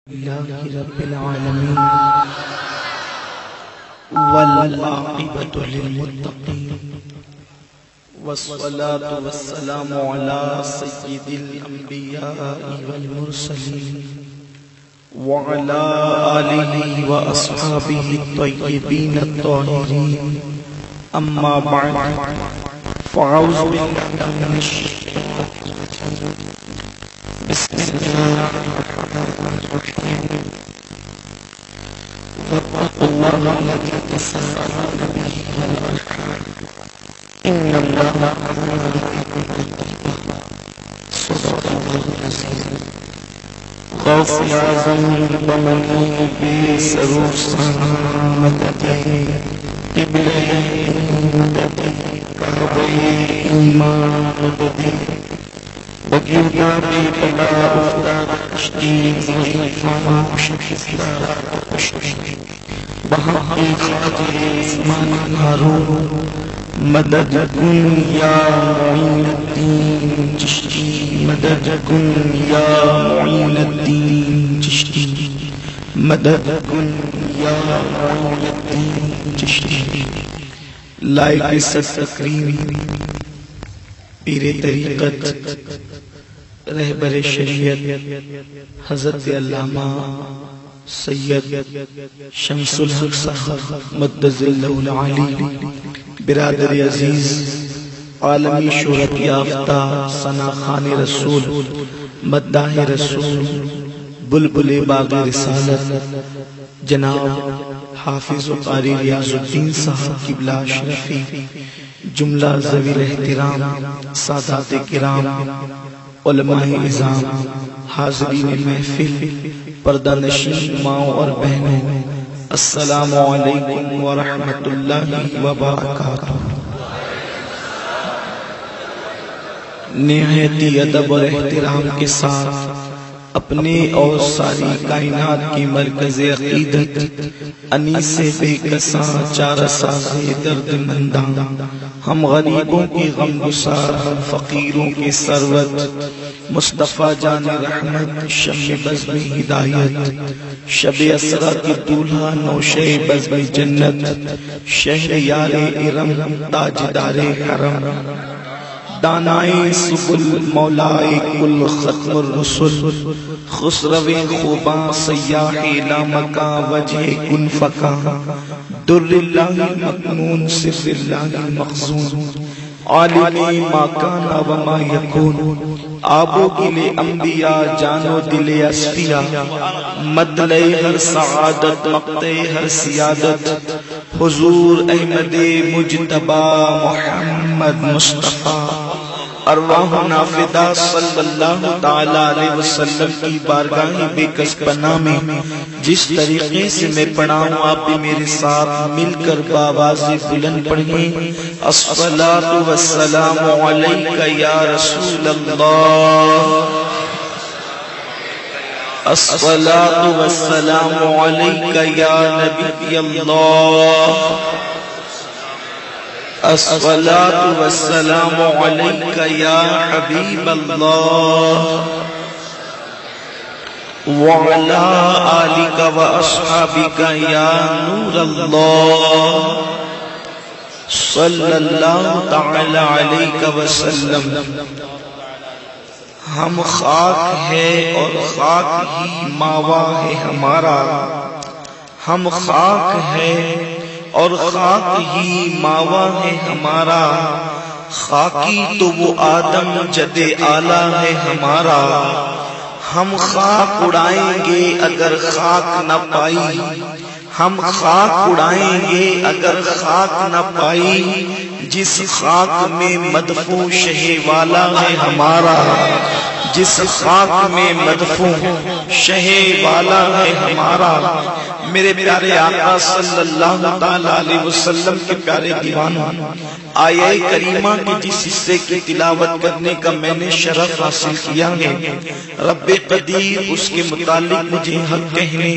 لله رب العالمين والعاقبة للمتقين والصلاة والسلام على سيد الأنبياء والمرسلين وعلى آله وأصحابه الطيبين الطاهرين أما بعد فأعوذ بالله من الشيطان بسم الله الرحمن الرحيم واتقوا الله الذي تساءلون به والأرحام إن الله كان عليكم رقيبا صدق الله العظيم غوث اعظم بمنی بی سرور سانا مددی قبلہ مددی کعبہ ایمان مددی وجودہ بی بلا افتاد کشتی ضعیفانا شکستہ کشتی بحقی خاطر اسمان ہارون مدد کن یا معین الدین چشتی مدد کن یا معین الدین چشتی مدد کن یا معین الدین چشتی لائق تکریم پیر طریقت رہبر شریعت حضرت علامہ سید شمس الحق صاحب مدد اللہ العالی برادر عزیز عالمی شہرت یافتہ ثنا خوان رسول مداح رسول بلبل باغ رسالت جناب حافظ و قاری ریاض الدین صاحب قبلہ اشرفی جملہ ذوی الاحترام سادات کرام علماء اعظام حاضرین محفل پردہ نشین ماؤں اور بہنوں السلام علیکم ورحمۃ اللہ وبرکاتہ۔ نہایت ادب اور احترام کے ساتھ اپنے اور ساری کائنات کی مرکز عقیدت انیس بے کساں چارہ ساز درد منداں ہم غریبوں کی غم گسار ہم فقیروں کی ثروت مصطفیٰ جان رحمت شم بزم ہدایت شب اسرا کی دولہا نوشے بزم جنت شہر یار ارم تاجدار حرم دانائے سبل مولائے کل ختم الرسل خسرو خوباں سیاح لامکاں وجہ کن فکاں در اللہ مکنون سر اللہ مخزون عالم ما کان و ما یکون آبو گلے انبیاء جانو دل اسفیاء مدلے ہر سعادت مقتے ہر سیادت حضور احمد مجتبی محمد مصطفیٰ ارواحنا فدا صلی اللہ تعالی علیہ وسلم کی بارگاہ بے کس پناہ میں جس طریقے سے میں پڑھاؤں آپ بھی میرے ساتھ مل کر بآواز بلند پڑھیں الصلاۃ والسلام علیک یا رسول اللہ الصلاۃ والسلام علیک یا نبی اللہ الصلاۃ والسلام علیک یا حبیب اللہ وعلی آلک و اصحابک یا نور اللہ صلی اللہ تعالی علیہ وسلم۔ ہم خاک ہے اور خاک ہی ماوا ہے ہمارا، ہم خاک ہے اور خاک ہی ماوا ہے ہمارا، خاکی تو وہ آدم جد اعلیٰ ہے ہمارا، ہم خاک اڑائیں گے اگر خاک نہ پائی، ہم خاک اڑائیں گے اگر خاک نہ پائی، جس خاک میں مدفون شہ والا ہے ہمارا، جس خاک میں مدفون شہ والا ہے ہمارا۔ میرے پیارے آقا صلی اللہ تعالی علیہ وسلم کے پیارے دیوانوں، آیہ کریمہ کے جس حصے کی تلاوت کرنے کا میں نے شرف حاصل کیا ہے، رب قدیر اس کے متعلق مجھے حق کہنے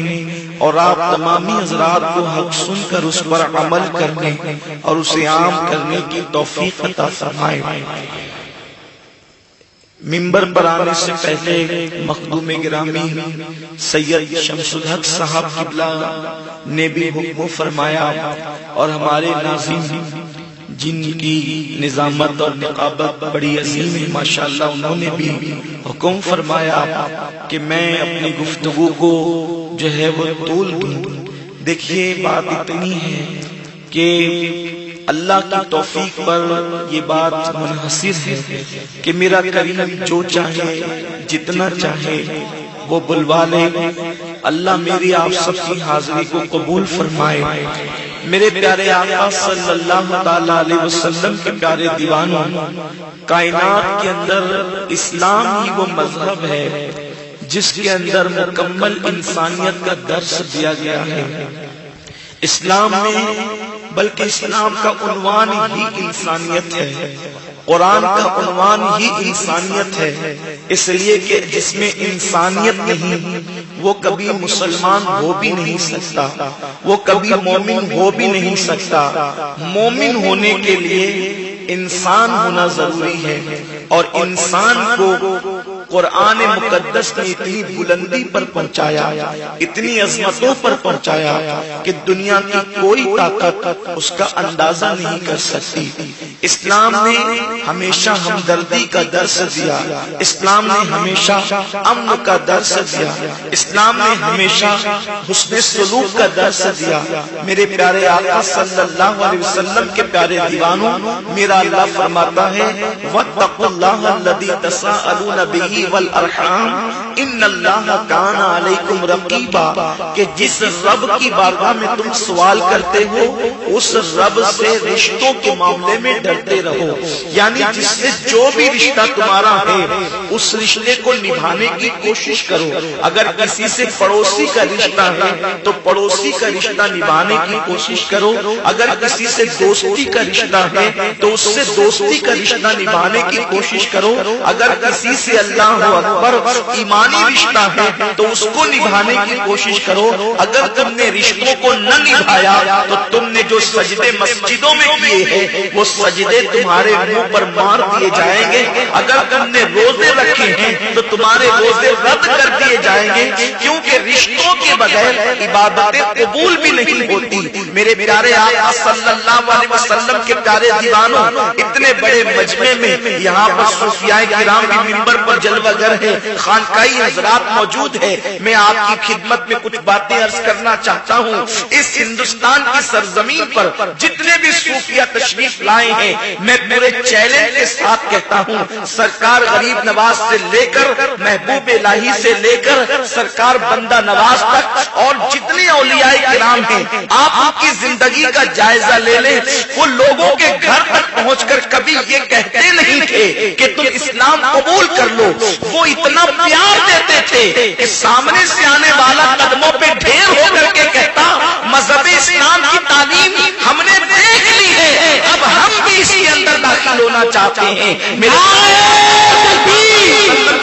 اور آپ تمامی حضرات کو حق سن کر اس پر عمل کرنے اور اسے عام کرنے کی توفیق عطا فرمائے۔ منبر پر آنے سے پہلے مخدوم گرامی سید شمس الحق صاحب قبلہ نے بھی حکم فرمایا، اور ہمارے ناظرین جن کی نظامت اور نقابت بڑی عظیم ہے ماشاءاللہ، انہوں نے بھی حکم فرمایا کہ میں اپنی گفتگو کو جو ہے وہ طول دوں۔ دیکھیے بات اتنی ہے کہ اللہ کی توفیق پر یہ بات منحصر ہے کہ میرا کریم جو چاہے جتنا چاہے وہ بلوا لے۔ اللہ میری آپ سب کی حاضری کو قبول فرمائے۔ میرے پیارے آقا صلی اللہ تعالی علیہ وسلم کے پیارے دیوانوں، کائنات کے اندر اسلام ہی وہ مذہب ہے جس کے اندر مکمل انسانیت کا درس دیا گیا ہے۔ اسلام میں بلکہ اسلام کا عنوان ہی انسانیت ہے، قرآن کا عنوان ہی انسانیت ہے، اس لیے کہ جس میں انسانیت نہیں وہ کبھی مسلمان ہو بھی نہیں سکتا، وہ کبھی مومن ہو بھی نہیں سکتا۔ مومن ہونے کے لیے انسان ہونا ضروری ہے، اور انسان کو قرآن مقدس نے اتنی بلندی پر پہنچایا، اتنی عظمتوں پر پہنچایا کہ دنیا کی کوئی طاقت اس کا اندازہ نہیں کر سکتی۔ اسلام نے ہمیشہ ہمدردی کا درس دیا، اسلام نے ہمیشہ امن کا درس دیا، اسلام نے ہمیشہ حسن سلوک کا درس دیا۔ میرے پیارے آقا صلی اللہ علیہ وسلم کے پیارے دیوانوں، میرا اللہ فرماتا ہے وَاتَّقُوا اللَّهَ الَّذِي تَسَاءَلُونَ بِهِ وَالْأَرْحَامَ إِنَّ اللَّهَ كَانَ عَلَيْكُمْ رَقِيبًا، کہ جس رب کی بارگاہ میں تم سوال کرتے ہو اس رب سے رشتوں کے معاملے میں ڈرتے رہو، یعنی جس سے جو بھی رشتہ تمہارا ہے اس رشتے کو نبھانے کی کوشش کرو۔ اگر کسی سے پڑوسی کا رشتہ ہے تو پڑوسی کا رشتہ نبھانے کی کوشش کرو، اگر کسی سے دوستی کا رشتہ ہے تو اس سے دوستی کا رشتہ نبھانے کی کوشش کرو، اگر کسی سے اللہ اکبر ایمانی رشتہ ہے تو اس کو نبھانے کی کوشش کرو۔ اگر تم نے رشتوں کو نہ نبھایا تو تم نے جو سجدے مسجدوں میں کیے ہیں وہ سجدے تمہارے منہ پر مار دیے جائیں گے، اگر تم نے روزے رکھے ہیں تو تمہارے روزے رد کر دیے جائیں گے، کیونکہ رشتوں کے بغیر عبادتیں قبول بھی نہیں ہوتی۔ میرے پیارے آقا صلی اللہ علیہ وسلم کے پیارے دیوانوں، اتنے بڑے مجمع میں یہاں پر صوفیاء کرام بھی منبر پر جلوہ گر ہے، خانقاہی حضرات موجود ہے، میں آپ کی خدمت میں کچھ باتیں عرض کرنا چاہتا ہوں۔ اس ہندوستان کی سرزمین پر جتنے بھی صوفیاء تشریف لائے ہیں، میں پورے چیلنج کے ساتھ کہتا ہوں، سرکار غریب نواز سے لے کر محبوب الہی سے لے کر سرکار بندہ نواز تک اور جتنے اولیاء کرام ہیں، آپ ان کی زندگی کا جائزہ لے لیں، وہ لوگوں کے گھر تک پہنچ کر کبھی یہ کہتے نہیں تھے کہ تم اسلام قبول کر لو، وہ اتنا پیار دیتے تھے کہ سامنے سے آنے والا قدموں پہ ڈھیر ہو کر کے کہتا مذہب اسلام کی تعلیم ہم نے دیکھ لی ہے، اب ہم بھی اس کے اندر داخل ہونا چاہتے ہیں۔ میرے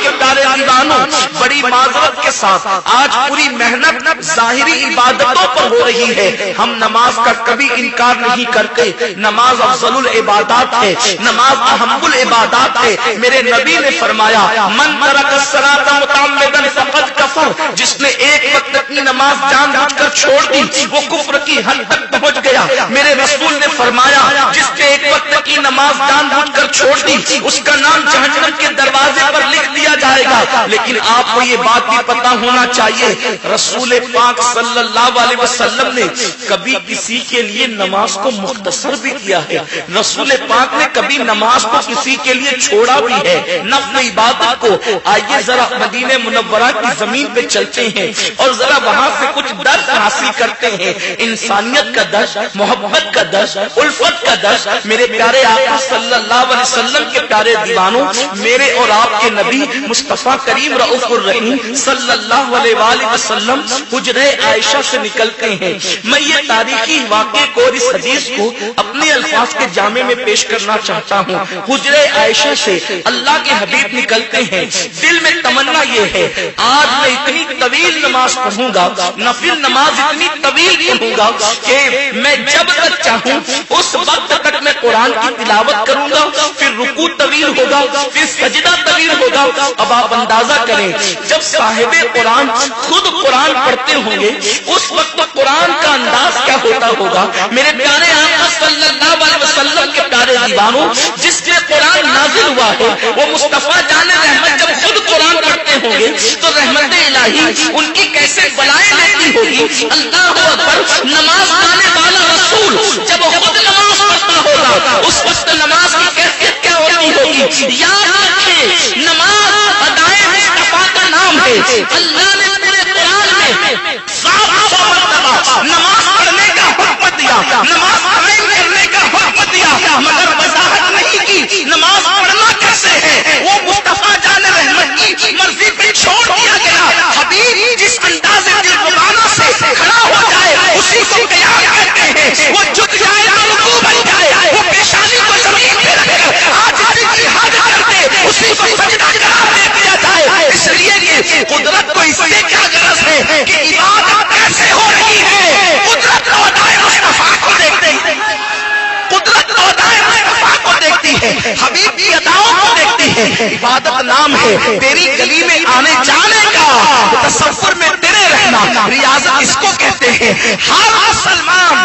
کے پیارے دیوانوں، بڑی معذرت کے ساتھ آج پوری محنت ظاہری عبادتوں پر ہو رہی ہے، ہم نماز کا کبھی انکار نہیں کرتے، نماز افضل العبادات ہے، نماز اہم العبادات ہے۔ میرے نبی نے فرمایا من ترک الصلاۃ متعمدا فقد کفر، جس نے ایک وقت کی نماز جان بوجھ کر چھوڑ دی وہ کفر کی حد تک پہنچ گیا۔ میرے رسول نے فرمایا جس نے ایک وقت کی نماز جان بوجھ کر چھوڑ دی اس کا نام جہنم کے دروازے پر لکھ دیا جائے گا۔ لیکن آپ کو یہ بات بھی پتا ہونا چاہیے، رسول پاک صلی اللہ علیہ وسلم نے کبھی کسی کے لیے نماز کو مختصر بھی کیا ہے، رسول پاک نے کبھی نماز کو کسی کے لیے چھوڑا بھی ہے، نفل عبادت کو۔ آئیے ذرا مدینہ منورہ کی زمین پہ چلتے ہیں اور ذرا وہاں سے کچھ درس حاصل کرتے ہیں، انسانیت کا درس، محبت کا درس، الفت کا درس۔ میرے پیارے آقا صلی اللہ علیہ وسلم کے پیارے دیوانوں، میرے اور آپ کے نبی مصطفیٰ کریم رؤوف الرحیم صلی اللہ علیہ وآلہ وسلم حجرہ عائشہ سے نکلتے ہیں۔ میں یہ تاریخی واقعے کو اور اس حدیث کو اپنے الفاظ کے جامع میں پیش کرنا چاہتا ہوں۔ حجرہ عائشہ سے اللہ کے حبیب نکلتے ہیں، دل میں تمنا یہ ہے آج میں اتنی طویل نماز پڑھوں گا، نفل نماز اتنی طویل پڑھوں گا کہ میں جب تک چاہوں اس وقت تک میں قرآن کی تلاوت کروں گا، پھر رکوع طویل ہوگا، پھر سجدہ طویل ہوگا. اب آپ اندازہ کریں جب صاحب قرآن خود قرآن پڑھتے ہوں گے اس وقت قرآن کا انداز کیا ہوتا ہوگا. میرے پیارے آقا صلی اللہ علیہ وسلم کے پیارے دیوانوں، جس پہ قرآن نازل ہوا ہے وہ مصطفیٰ جان رحمت جب خود قرآن پڑھتے ہوں گے تو رحمت الہی ان کی کیسے بلائیں لیتی ہوگی. اللہ اکبر. نماز پڑھنے والا رسول جب خود نماز پڑھتا ہوگا اس وقت نماز کی کیفیت کیا ہوتی ہوگی. یاد رکھیں نماز ادائے مصطفیٰ کا نام ہے. اللہ نے پورے قرآن میں صاف مرتبہ نماز پڑھنے کا حکم دیا، نماز قائم کرنے کا حکم دیا، مگر وضاحت نہیں کی نماز پڑھنا کیسے ہے. وہ مصطفیٰ جان رحمت کی مرضی پہ چھوڑ دیا گیا. حبیب جس انداز دلربانہ سے کھڑا ہو جائے اسی کو قیام کہتے ہیں. وہ جھک جائے تو رکوع بن جائے، وہ پیشانی کو زمین پہ رکھ کر عاجزی کی حد کرتے اسی کو سجدہ قرار دے دیا جائے. اس لیے کہ قدرت کو اس سے کیا غرض ہے کہ عبادت کیسے ہو رہی ہے. قدرت کو ادائے مصطفیٰ کو دیکھتے ہیں، قدرت کو ادائے مصطفیٰ کو دیکھتی ہے، حبیب کی اداؤں کو دیکھتی ہے. عبادت نام ہے تیری گلی میں آنے جانے کا، تصور میں تیرے رہنا. ریاضت اس کو کہتے ہیں. ہر مسلمان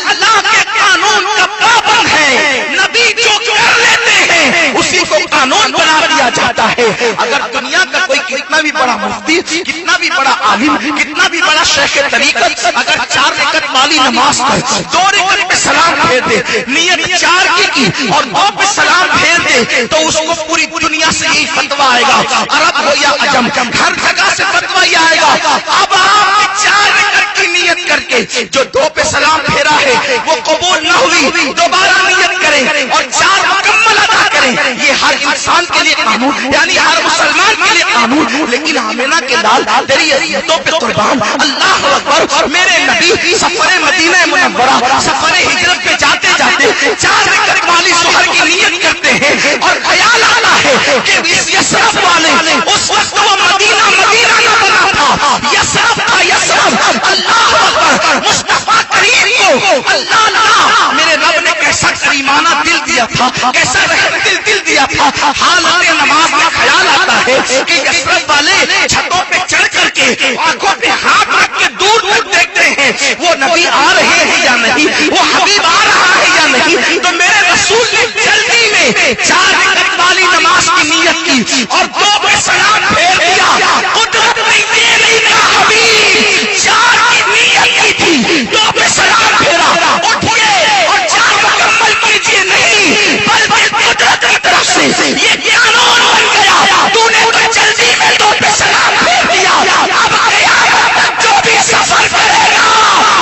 اللہ کے قانون کا پابند ہے. نبی جو کر لیتے ہیں اسی کو قانون بنا دیا جاتا ہے. اگر دنیا کا کوئی کتنا بھی بڑا مفتی، کتنا بھی بڑا عالم، کتنا بھی بڑا شیخ طریقت اگر 4 رکعت والی نماز پر 2 رکعت پہ سلام پھیر دے، نیت 4 کی اور 2 پہ سلام پھیر دے تو اس کو پوری دنیا سے یہی فتویٰ آئے گا، عرب ہو یا عجم ہر جگہ سے فتویٰ یہ آئے گا. اب آپ 4 رکعت کی نیت کر کے جو 2 پہ سلام پھیرا ہے وہ قبول نہ ہوئی، دوبارہ نیت کریں اور 4 مکمل ادا کریں. یہ ہر انسان کے لیے قانون، یعنی ہر مسلمان کے لیے قانون. لیکن آمینہ کے لال تیری عزتوں پہ قربان. اللہ اکبر. میرے نبی سفر مدینہ منورہ سفر ہجرت پہ جاتے جاتے 4 رکعت والی سحر کی نیت کرتے ہیں اور خیال آتا ہے کہ اس یسرف والے اس وقت وہ مدینہ نہ بنا تھا، یسرف تھا یسرف. اللہ اکبر. مصطفیٰ کریم کو اللہ میرے رب نے کیسا کریمانہ دل دیا تھا، کیسا رحمت دل دیا تھا. حالت نماز میں خیال آتا ہے کہ یسرف والے چھتوں پہ چڑھ کر کے آنکھوں پہ ہاتھ رکھ کے دور دور دیکھتے ہیں وہ نبی آ رہے ہیں یا نہیں، وہ حبیب آ رہا ہے یا نہیں. تو میرے رسول نے جلدی میں 4 رکعت والی نماز کی نیت کی اور 2 پہ سلام پھیر دیا. قدرت نے یہ نہیں کہا حبیب 4 کی نیت کی تھی 2 پہ سلام پھیرا اٹھیے اور 4 مکمل کیجیے نہیں، بلکہ قدرت کی طرف سے یہ قانون بن گیا. تو نے تو جلدی میں 2 پہ سلام پھیر دیا. اب قیامت تک جو بھی سفر کرے گا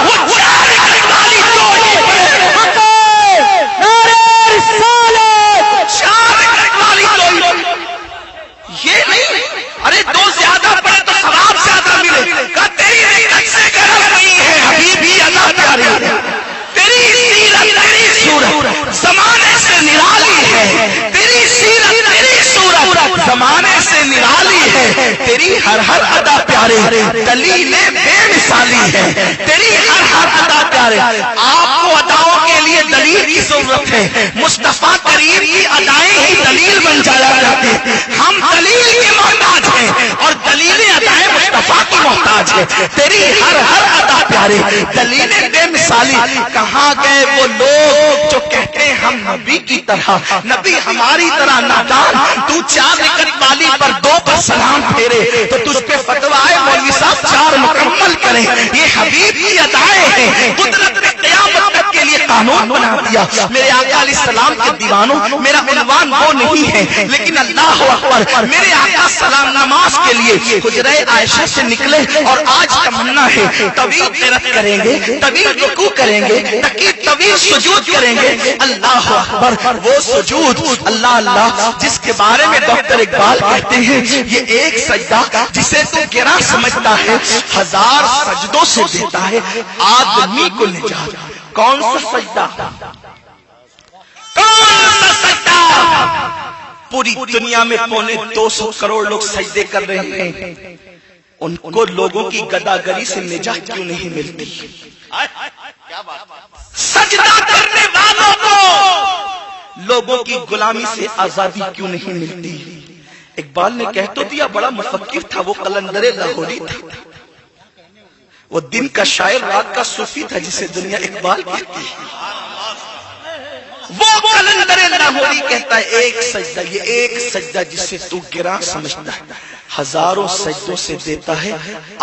وہ 4 رکعت والی 2 ہی پڑھے گا. 4 رکعت والی 2 ہی. یہ نہیں ارے 2 زیادہ پڑھے تو ثواب زیادہ ملے گا. تیری رکعت سے غرض نہیں ہے حبیب ہی اللہ پیاری ہے. تیری سیرت تیری صورت زمانے سے نرالی ہے. تیری سیرت تیری صورت زمانے سے نرالی ہے. تیری ہر ادا پیارے دلیل بے مثالی ہے. تیری ہر ادا پیارے. آپ کو اداؤں کے لیے دلیل کی ضرورت ہے. مصطفیٰ کریم کی ادائیں ہی دلیل بن جایا کرتی ہیں. ہم دلیل کے محتاج ہیں اور دلیل ادائیں مصطفیٰ کی محتاج ہے. تیری ہر ادا پیارے دلیل بے مثالی. کہاں گئے وہ لوگ جو کہتے ہیں ہم نبی کی طرح، نبی ہماری طرح نادان. تو 4 رکعت والی پر 2 پر سلام پھیرے تو تجھ پہ فتویٰ ہے مولوی صاحب 4 مکمل کریں. یہ حبیب کی ادائیں ہیں. قدرت نے قیامت تک کے لیے قانون بنا دیا. میرے آقا علیہ السلام کے دیوانوں، میرا عنوان وہ نہیں ہے لیکن اللہ اکبر میرے آقا سلام نماز کے لیے حجرہ عائشہ سے نکلے اور آج تمنا ہے طویل قرات کریں گے، طویل رکوع کریں گے، طویل سجود کریں گے. اللہ اکبر. وہ سجود اللہ اللہ جس کے بارے میں ڈاکٹر اقبال کہتے ہیں یہ ایک سجدہ جسے تو گرا سمجھتا ہے 1000 سجدوں سے دیتا ہے آدمی کو نجات. کون سا سجدہ؟ کون سا سجدہ؟ پوری دنیا میں 250 کروڑ لوگ سجدے کر رہے ہیں. ان کو لوگوں کی گداگری سے نجات کیوں نہیں ملتی؟ سجدہ کرنے والوں کو لوگوں کی غلامی سے آزادی کیوں نہیں ملتی؟ اقبال نے کہہ تو دیا، بڑا مفکر تھا وہ، قلندر لاہوری تھا، وہ دن کا شاعر رات کا صوفی تھا جسے دنیا اقبال کہتی ہے۔ وہ قلندر لاہوری کہتا ہے ایک سجدہ، یہ ایک سجدہ جسے تو گراں سمجھتا ہے ہزاروں سجدوں سے دیتا ہے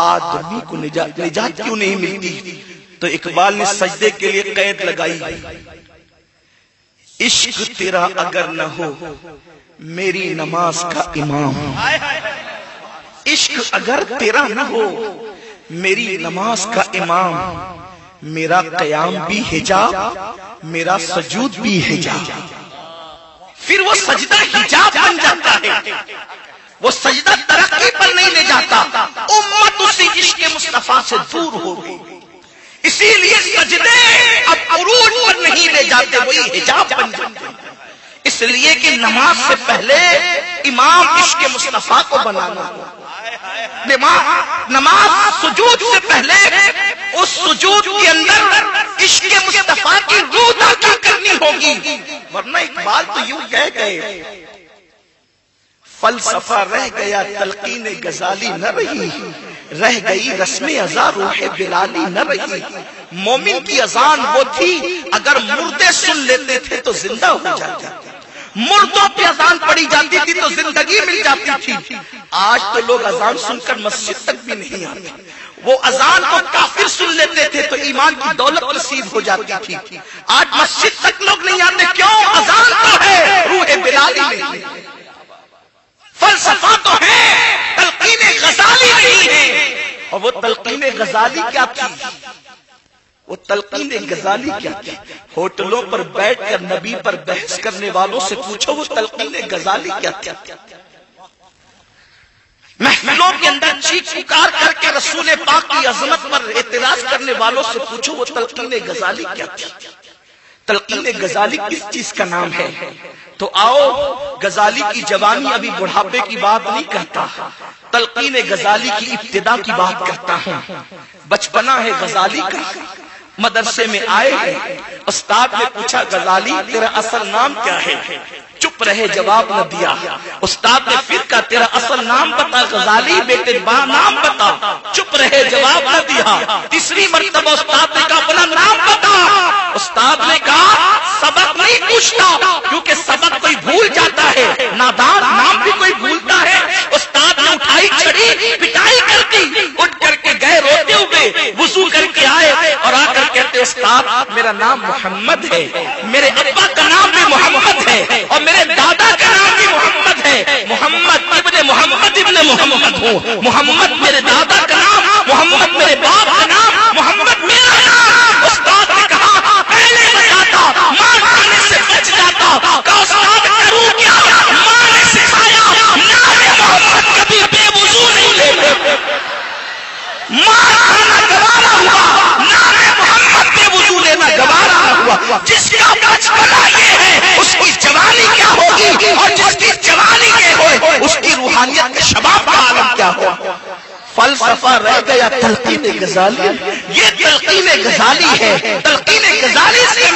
آدمی کو نجات کیوں نہیں ملتی؟ تو اقبال نے سجدے کے لیے قید لگائی، عشق تیرا اگر نہ ہو میری نماز کا امام، عشق اگر تیرا نہ ہو میری نماز کا امام، میرا قیام بھی حجاب میرا سجود بھی حجاب۔ پھر وہ سجدہ حجاب بن جاتا ہے، وہ سجدہ ترقی پر نہیں لے جاتا، امت اسی عشق مصطفیٰ سے دور ہو گئی، اسی لیے سجدے اب عروج پر نہیں لے جاتے، وہی حجاب بن جاتے، اس لیے کہ نماز سے پہلے امام عشق مصطفیٰ کو بنانا، نماز سجود سے پہلے اس سجود کے اندر عشق مصطفیٰ کی روح داخل کرنی ہوگی، ورنہ اقبال تو یوں کہہ گئے فلسفہ رہ گیا تلقین غزالی نہ رہی، رہ گئی رسم ازاں روح بلالی نہ رہی۔ مومن کی اذان وہ تھی اگر مردے سن لیتے تھے تو زندہ ہو جاتے، مردوں پہ اذان پڑی جاتی تھی تو زندگی مل جاتی تھی۔ آج تو لوگ اذان سن کر مسجد تک بھی نہیں آتے، وہ اذان کو کافر سن لیتے تھے تو ایمان کی دولت نصیب ہو جاتی تھی۔ آج مسجد تک لوگ نہیں آتے، کیوں؟ اذان تو ہے، روح بلالی نہیں، فلسفہ تو ہے، تلقین غزالی نہیں ہے۔ اور وہ تلقین غزالی کیا تھی؟ وہ تلقین غزالی کیا تھی؟ ہوٹلوں پر بیٹھ کر نبی پر بحث کرنے والوں سے پوچھو وہ تلقین غزالی کیا تھی؟ محفلوں کے اندر چیخ پکار کر کے رسول پاک کی عظمت پر اعتراض کرنے والوں سے پوچھو وہ تلقین غزالی کیا تھی؟ تلقین غزالی کس چیز کا نام ہے؟ تو آؤ غزالی کی جوانی ابھی بڑھاپے کی بات نہیں کرتا، تلقین غزالی کی ابتدا کی بات کرتا ہوں۔ بچپنا ہے غزالی کا، مدرسے میں آئے ہیں، استاد نے پوچھا غزالی تیرا اصل نام کیا ہے؟ چپ رہے، جواب نہ دیا۔ استاد نے پھر کہا تیرا اصل نام بتا غزالی، بیٹے با نام بتا، چپ رہے، جواب نہ دیا۔ تیسری مرتبہ استاد نے کہا اپنا نام بتا، استاد نے کہا سبق نہیں پوچھتا کیونکہ سبق کوئی بھول جاتا ہے، نادان نام بھی کوئی بھولتا ہے۔ استاد نے اٹھائی چھڑی، پٹائی کر دی، اٹھ کر کے گئے روتے ہوئے، وضو کر کے آئے اور آ کر کہتے استاد میرا نام محمد ہے، میرے ابا کا نام بھی محمد ہے اور میرے دادا کا نام بھی محمد ہے، محمد ابن محمد ابن محمد ہوں، محمد میرے دادا کا نام، محمد میرے باپ کا نام، محمد میرا نام۔ استاد نے کہا پہلے بتاتا ماں کھانے سے بچ جاتا، کہا استاد کروں کیا؟ ماں نے سکھایا نام محمد کبھی بے وضو نہیں لیتے، ماں کھانا گوارا ہوا، نام محمد بے وضو لینا گوارا ہوا۔ جس کا بچپنا یہ ہے اس کی جوانی کیا ہوگی، اور جس کی جوانی یہ ہوئے اس کی روحانیت کے شباب کا عالم کیا ہوا۔ فلسفہ رہ گیا تلقین غزالی، یہ تلقین غزالی ہے۔ تلقین غزالی سے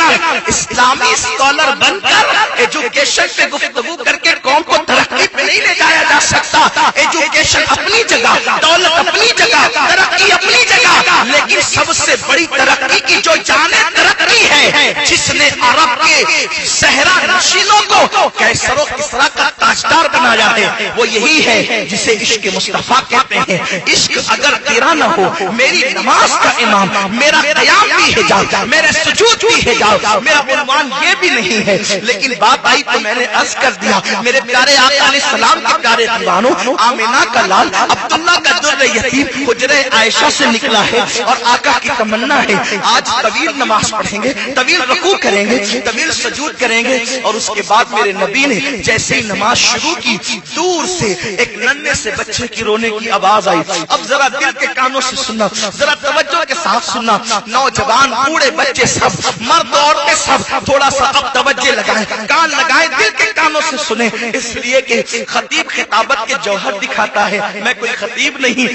اسلامی اسکالر بن کر ایجوکیشن پہ گفتگو کر کے قوم کو ترقی پہ نہیں لے جایا جا سکتا۔ ایجوکیشن اپنی جگہ، دولت اپنی جگہ، ترقی اپنی جگہ، لیکن سب سے بڑی ترقی کی جو جانیں ترقی ہے، جس نے عرب کے صحرا نشینوں کو کیسر و کسریٰ کا تاجدار بنایا ہے، وہ یہی ہے جسے عشق مصطفیٰ کہتے ہیں۔ عشق اگر تیرا نہ ہو میری نماز کا امام، میرا قیام بھی حجاب، میرے سجود بھی حجاب، میرا عنوان یہ بھی نہیں ہے، لیکن بات آئی تو میں نے عرض کر دیا میرے پیارے آقا علیہ السلام کے پیارے دیوانوں، آمینہ کا لال عبداللہ کا در یتیم حجرہ عائشہ سے نکلا ہے اور آقا کی تمنا ہے آج طویل نماز پڑھیں گے، طویل رکوع کریں گے، طویل سجود کریں گے، اور اس کے بعد میرے نبی نے جیسے ہی نماز شروع کی دور سے ایک ننھے سے بچے کی رونے کی آواز آئی. اب ذرا دل کے کانوں سے سننا, ذرا توجہ کے ساتھ سننا, نوجوان بوڑھے بچے سب, مرد عورتیں سب, تھوڑا سا اب توجہ لگائیں, کان لگائیں, دل کے کانوں سے سنیں, اس لیے کہ خطیب خطابت کے جوہر دکھاتا ہے. میں کوئی خطیب نہیں,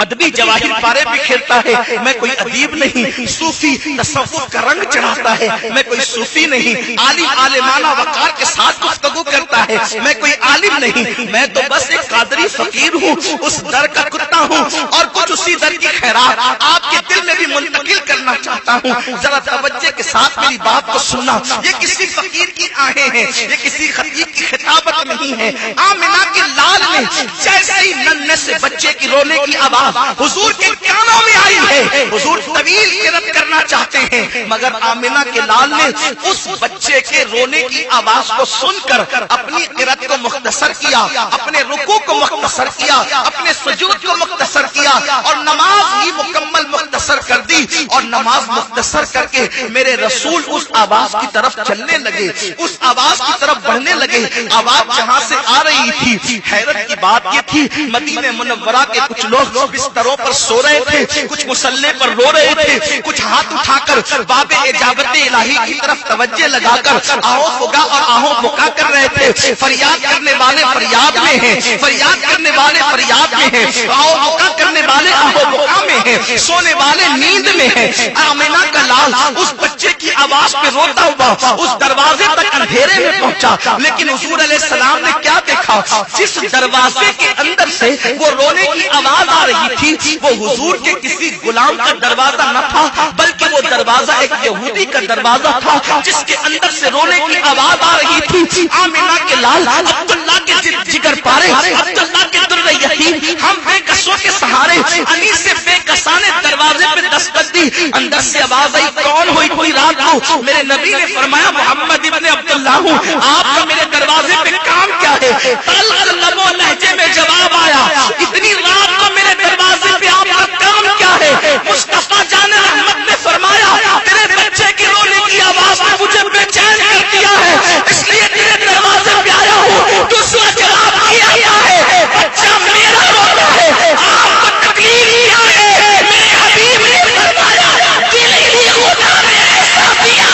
ادبی جواہر پارے بکھیرتا ہے. میں کوئی ادیب نہیں, صوفی تصوف کا رنگ چڑھاتا ہے. میں کوئی صوفی نہیں, عالم عالمانہ وقار کے ساتھ گفتگو کرتا ہے. میں کوئی عالم نہیں, میں تو بس ایک قادری فقیر ہوں, اس در کا کتا ہوں, اور کچھ اسی در کی خیرات آپ کے دل میں بھی منتقل کرنا چاہتا ہوں. ذرا توجہ کے ساتھ میری بات کو سننا. یہ کسی فقیر کی آہیں ہیں, یہ کسی خطیب کی خطابت نہیں ہے. آمنہ کے لال نے جیسے ہی ننھے سے بچے کی رونے کی آواز حضور کے کانوں میں آئی ہے, حضور طویل قرت کرنا چاہتے ہیں, مگر آمنہ کے لال نے اس بچے کے رونے کی آواز کو سن کر اپنی قرت کو مختصر کیا, اپنے رکوع کو مختصر کیا, اپنے سجود کو مختصر کیا, اور نماز ہی مکمل مختصر کر دی. اور نماز مختصر کر کے میرے رسول اس آواز کی طرف چلنے لگے, اس آواز کی طرف بڑھنے لگے. آواز جہاں سے آ رہی تھی, حیرت کی بات یہ تھی, مدینہ منورہ کے کچھ لوگ بستروں پر سو رہے تھے, کچھ مصلے پر رو رہے تھے, کچھ ہاتھ اٹھا کر باب اجابت الہی کی طرف توجہ لگا کر آہو فگا اور آہو بکا کر رہے تھے. فریاد کرنے والے فریاد میں ہیں, فریاد کرنے والے فریاد میں ہیں, آہو بکا کرنے والے آہو بکا میں ہیں, سونے والے نیند میں ہیں. آمنہ کا لال اس بچے کی آواز پہ روتا ہوا اس دروازے تک اندھیرے میں پہنچا, لیکن حضور علیہ السلام نے کیا دیکھا؟ جس دروازے کے اندر سے وہ رونے کی آواز آ رہی تھی وہ حضور کے کسی غلام کا دروازہ نہ تھا, بلکہ وہ دروازہ ایک یہودی کا دروازہ تھا جس کے اندر سے رونے کی آواز آ رہی تھی. آمنہ کے لال عبداللہ کے جگر پارے, عبداللہ کے در یتیم, ہم بے کسوں کے سہارے, انیس سے بے کسانے دروازے پہ دستک دی. اندر سے آواز آئی, کون ہوئی کوئی رات کو؟ میرے نبی نے فرمایا محمد ابن عبداللہ ہوں. آپ کا میرے دروازے پہ کام کیا ہے؟ تلخ لب و لہجے میں جواب آیا, اتنی رات کو میرے دروازے پہ آپ کا کام کیا ہے؟ مصطفیٰ جان رحمت نے فرمایا, تیرے بچے کی رونے کی آواز نے مجھے بے چین کر دیا ہے, اس لیے تیرے دروازے پہ آیا ہوں. دوسرا جواب کیا گیا ہے, بچہ میرا روتا ہے, آپ کو تکلیف کیا ہے؟ میرے حبیب نے فرمایا, دل ہی خدا نے ایسا دیا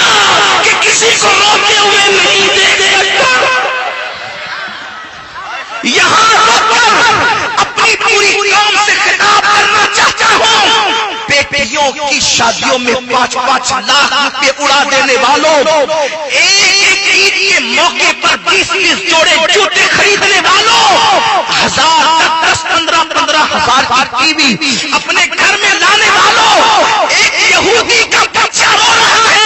کہ کسی کو روتے ہوئے نہیں دیکھ سکتا. یہاں اپنی پوری قوم سے خطاب کرنا چاہتا ہوں, بیٹیوں کی شادیوں میں 5-5 لاکھ روپے اڑا دینے والوں, ایک عید کے موقع پر 20-20 جوڑے جوتے خریدنے والوں, 10,000-15,000 کی ٹی وی اپنے گھر میں لانے والوں, ایک یہودی کا بچہ رو رہا ہے,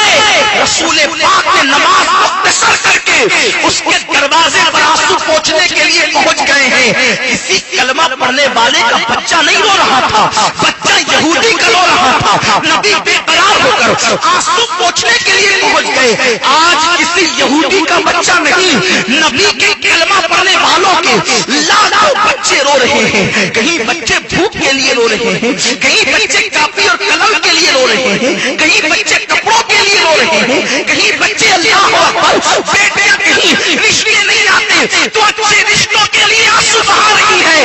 رسول پاک نے نماز مختصر کر کے اس کے دروازے پر آنسو پوچھنے کے لیے پہنچ گئے ہیں. کسی کلمہ پڑھنے والے کا بچہ نہیں رو رہا تھا, بچہ یہودی کا رو رہا تھا. نبی بے قرار ہو کر آنسو پوچھنے کے لیے پہنچ گئے. آج کسی یہودی کا بچہ نہیں, نبی کے کلمہ پڑھنے والوں کے لاکھوں بچے رو رہے ہیں. کہیں بچے بھوک کے لیے رو رہے ہیں, کہیں بچے کاپی اور قلم کے لیے رو رہے ہیں, کہیں بچے کپڑوں کے لیے رو رہے ہیں, کہیں بچے اللہ اکبر بیٹیاں کہیں رشتے نہیں آتے تو اچھے رشتوں کے لیے آنسو بہا رہی ہے.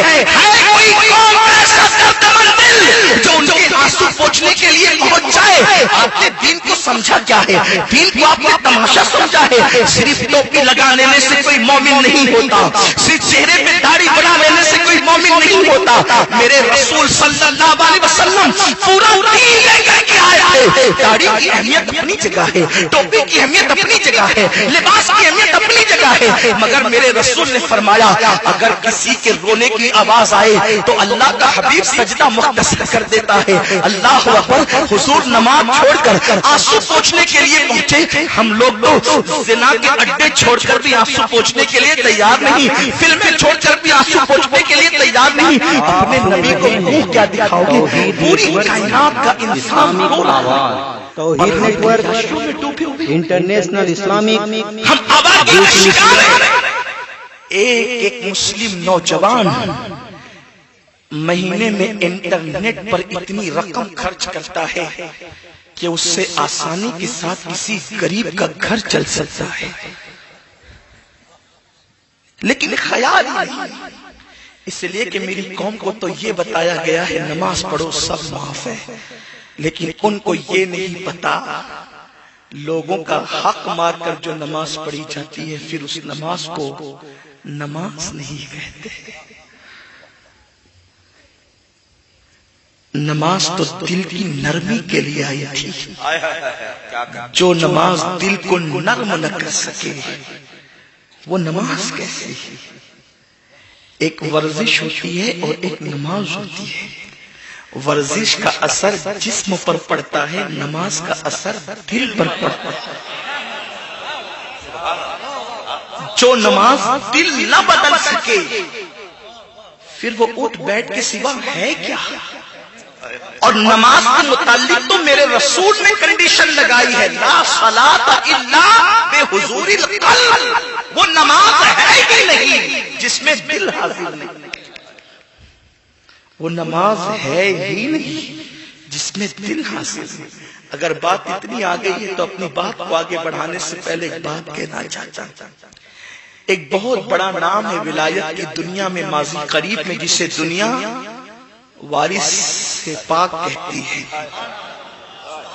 کوئی قوم ایسا دردمند دل جو ان کے آنسو پوچھنے کے لیے پہنچ جائے. آپ نے دین کو سمجھا کیا ہے؟ دین کو آپ نے تماشا سمجھا ہے. صرف ٹوپی لگا لینے سے کوئی مومن نہیں ہوتا, صرف چہرے پہ داڑھی بڑھا لینے سے کوئی مومن نہیں ہوتا. میرے رسول صلی اللہ علیہ وسلم پورا دین لے کر کے آئے تھے. داڑھی کی اہمیت اپنی جگہ ہے, ٹوپی کی اہمیت اپنی جگہ ہے, لباس کی اہمیت اپنی جگہ ہے, مگر میرے رسول نے فرمایا اگر کسی کے رونے کی آواز آئے تو اللہ کا حبیب سجدہ مختصر کر دیتا ہے. اللہ اکبر. حضور نماز چھوڑ کر آنسو پوچھنے کے لیے پہنچے. ہم لوگ تو زنا کے اڈے چھوڑ کر بھی آنسو پوچھنے کے لیے تیار نہیں, فلمیں چھوڑ کر بھی آنسو پوچھنے کے لیے تیار نہیں. اپنے نبی کو منہ کیا دکھاؤ گے؟ پوری کائنات کا انسان رو رہا ہے. توحید نیٹ ورک انٹرنیشنل اسلامک. ہم آبادی کا شکار ہیں. ایک مسلم نوجوان مہینے میں انٹرنیٹ پر اتنی رقم خرچ کرتا ہے کہ اس سے آسانی کے ساتھ کسی غریب کا گھر چل سکتا ہے. لیکن خیال ہی نہیں، اس لیے کہ میری قوم کو تو یہ بتایا گیا ہے نماز پڑھو سب معاف ہے، لیکن ان کو یہ نہیں پتا لوگوں کا حق مار کر جو نماز پڑھی جاتی ہے پھر اس نماز کو نماز نہیں کہتے۔ نماز تو دل کی نرمی کے لیے آئی تھی، جو نماز دل کو نرم نہ کر سکے وہ نماز کیسی؟ ایک ورزش ہوتی ہے اور ایک نماز ہوتی ہے۔ ورزش کا اثر جسم پر پڑتا ہے، نماز کا اثر دل پر پڑتا ہے۔ جو نماز دل نہ بدل سکے پھر وہ اٹھ بیٹھ کے سوا ہے کیا؟ اور نماز کے متعلق تو میرے رسول نے کنڈیشن لگائی ہے، لا صلاۃ الا بحضور القلب۔ وہ نماز ہے ہی نہیں جس میں دل حاضر نہیں، وہ نماز ہے ہی نہیں جس میں دل حاضر نہیں۔ اگر بات اتنی آ گئی ہے تو اپنی بات کو آگے بڑھانے سے پہلے ایک بات کہنا چاہتا ہوں۔ ایک بہت بڑا نام ہے ولایت کی دنیا میں ماضی قریب میں، جسے دنیا وارث سے پاک کہتی ہے،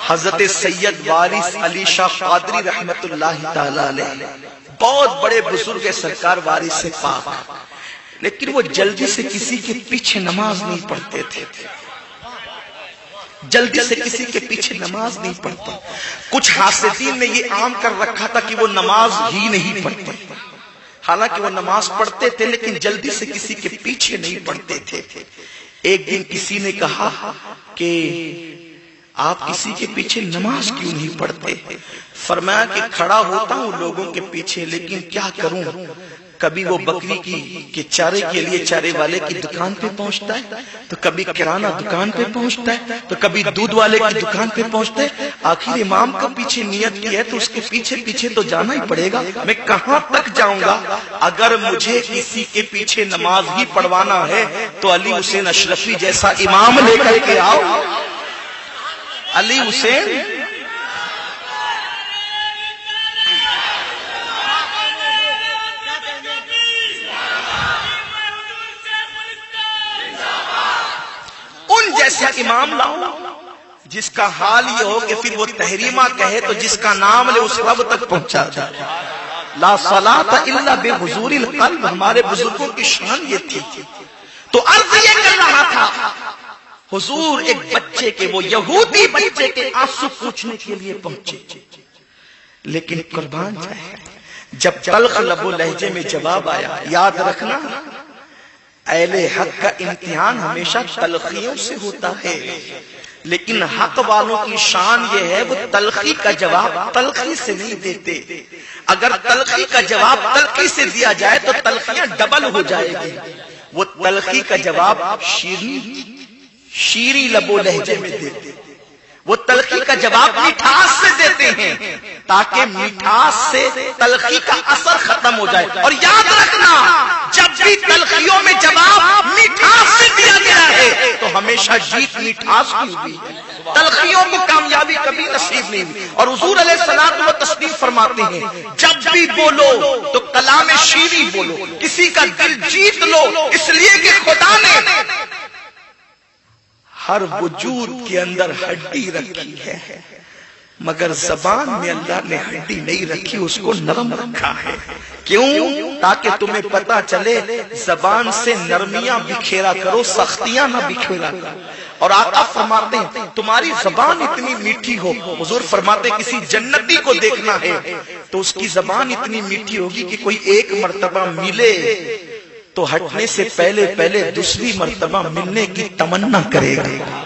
حضرت سید وارث علی شاہ قادری رحمت اللہ تعالی علیہ، بہت بڑے بزرگ سرکار وارث سے پاک، لیکن وہ جلدی سے کسی کے پیچھے نماز نہیں پڑھتے تھے، جلدی سے کسی کے پیچھے نماز نہیں پڑھتے۔ کچھ حاسدین نے یہ عام کر رکھا تھا کہ وہ نماز ہی نہیں پڑھتے، حالانکہ وہ نماز پڑھتے تھے لیکن جلدی سے کسی کے پیچھے نہیں پڑھتے تھے۔ ایک دن کسی نے کہا کہ آپ کسی کے پیچھے نماز کیوں نہیں پڑھتے؟ فرمایا کہ کھڑا ہوتا ہوں لوگوں کے پیچھے، لیکن کیا کروں، کبھی وہ بکری کے چارے کے لیے چارے والے کی دکان پہ پہنچتا ہے، تو کبھی کرانہ دکان پہ پہنچتا ہے، تو کبھی دودھ والے کی دکان پہ پہنچتا ہے۔ آخر امام کا پیچھے نیت کی ہے تو اس کے پیچھے پیچھے تو جانا ہی پڑے گا، میں کہاں تک جاؤں گا؟ اگر مجھے کسی کے پیچھے نماز ہی پڑھوانا ہے تو علی حسین اشرفی جیسا امام لے کر کے آؤ۔ علی حسین جیسا امام لاؤ جس کا حال یہ ہو کہ پھر وہ تحریمہ کہے تو جس کا نام لے اس رب تک پہنچا جائے۔ لا صلاۃ الا بحضور القلب، ہمارے بزرگوں کی شان یہ تھی۔ تو عرض یہ کر رہا تھا حضور ایک بچے کے، وہ یہودی بچے کے آنسو پوچھنے کے لیے پہنچے، لیکن قربان جائے جب تلخ لب و لہجے میں جواب آیا، یاد رکھنا اہل حق کا امتحان ہمیشہ تلخیوں سے ہوتا ہے، لیکن حق والوں کی شان یہ ہے وہ تلخی کا جواب تلخی سے نہیں دیتے۔ اگر تلخی کا جواب تلخی سے دیا جائے تو تلخیاں ڈبل ہو جائے گی، وہ تلخی کا جواب شیریں لب و لہجے میں دیتے، وہ تلخی کا جواب مٹھاس سے دیتے ہیں تاکہ مٹھاس سے تلخی کا اثر ختم ہو جائے۔ اور یاد رکھنا جب بھی تلخیوں میں جواب مٹھاس سے دیا گیا ہے تو ہمیشہ جیت مٹھاس کی ہوئی ہے، تلخیوں کو کامیابی کبھی نصیب نہیں ہوئی۔ اور حضور علیہ الصلوۃ والتسلیم فرماتے ہیں جب بھی بولو تو کلام شیریں بولو، کسی کا دل جیت لو، اس لیے کہ خدا نے ہر وجود کے اندر ہڈی رکھی ہے، مگر زبان میں اللہ نے ہڈی نہیں رکھی، اس کو نرم رکھا ہے۔ کیوں؟ تاکہ تمہیں پتا چلے زبان سے نرمیاں بکھیرا کرو، سختیاں نہ بکھیرا کرو۔ اور آقا فرماتے ہیں تمہاری زبان اتنی میٹھی ہو، حضور فرماتے ہیں کسی جنتی کو دیکھنا ہے تو اس کی زبان اتنی میٹھی ہوگی کہ کوئی ایک مرتبہ ملے تو ہٹنے سے پہلے دوسری مرتبہ ملنے کی تمنا کرے گا۔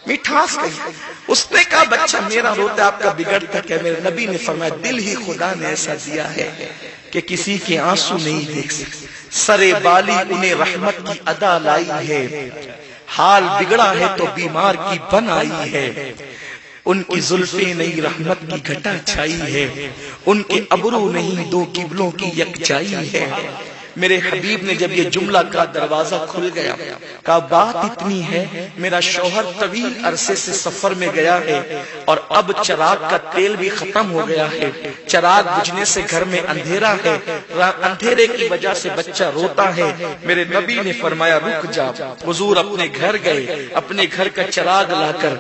مٹھاس کہی، اس نے کہا بچہ میرا روتا آپ کا بگڑتا کیا؟ میرے نبی نے فرمایا دل ہی خدا نے ایسا دیا ہے کہ کسی کے آنسو نہیں دیکھ سکتے، سرے بالی انہیں رحمت کی ادا لائی ہے، حال بگڑا ہے تو بیمار کی بن آئی ہے، ان کی زلفیں نہیں رحمت کی گھٹا چھائی ہے، ان کے ابرو نہیں دو قبلوں کی یکجائی ہے۔ میرے حبیب نے جب یہ جملہ کہا دروازہ کھل گیا، کہا بات اتنی ہے، میرا شوہر طویل عرصے سے سفر میں گیا ہے اور اب چراغ کا تیل بھی ختم ہو گیا ہے، چراغ بجھنے سے گھر میں اندھیرا ہے، اندھیرے کی وجہ سے بچہ روتا ہے۔ میرے نبی نے فرمایا رک جا۔ حضور اپنے گھر گئے، اپنے گھر کا چراغ لا کر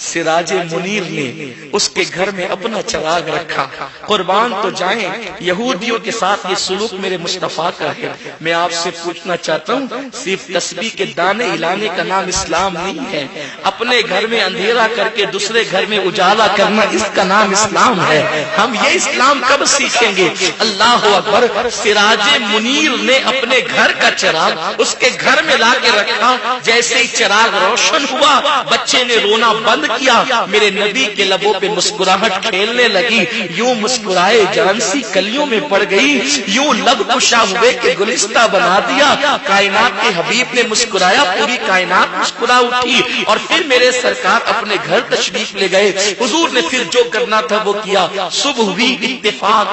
سراج منیر نے اس کے گھر میں اپنا چراغ رکھا۔ قربان تو جائیں، یہودیوں کے ساتھ یہ سلوک میرے مصطفیٰ کا ہے۔ میں آپ سے پوچھنا چاہتا ہوں، صرف تسبیح کے دانے ہلانے کا نام اسلام نہیں ہے، اپنے گھر میں اندھیرا کر کے دوسرے گھر میں اجالا کرنا اس کا نام اسلام ہے۔ ہم یہ اسلام کب سیکھیں گے؟ اللہ اکبر۔ سراج منیر نے اپنے گھر کا چراغ اس کے گھر میں لا کے رکھا، جیسے ہی چراغ روشن ہوا بچے نے رونا بند کیا، میرے نبی کے لبوں پہ مسکراہٹ کھیلنے لگی، یوں مسکرائے جان سی کلیوں میں پڑ گئی، یوں لب کشا ہوئے کہ گلستہ بنا دیا۔ کائنات کے حبیب نے مسکرایا، پوری کائنات مسکرا اٹھی، اور پھر میرے سرکار اپنے گھر تشریف لے گئے۔ حضور نے پھر جو کرنا تھا وہ کیا۔ صبح ہوئی، اتفاق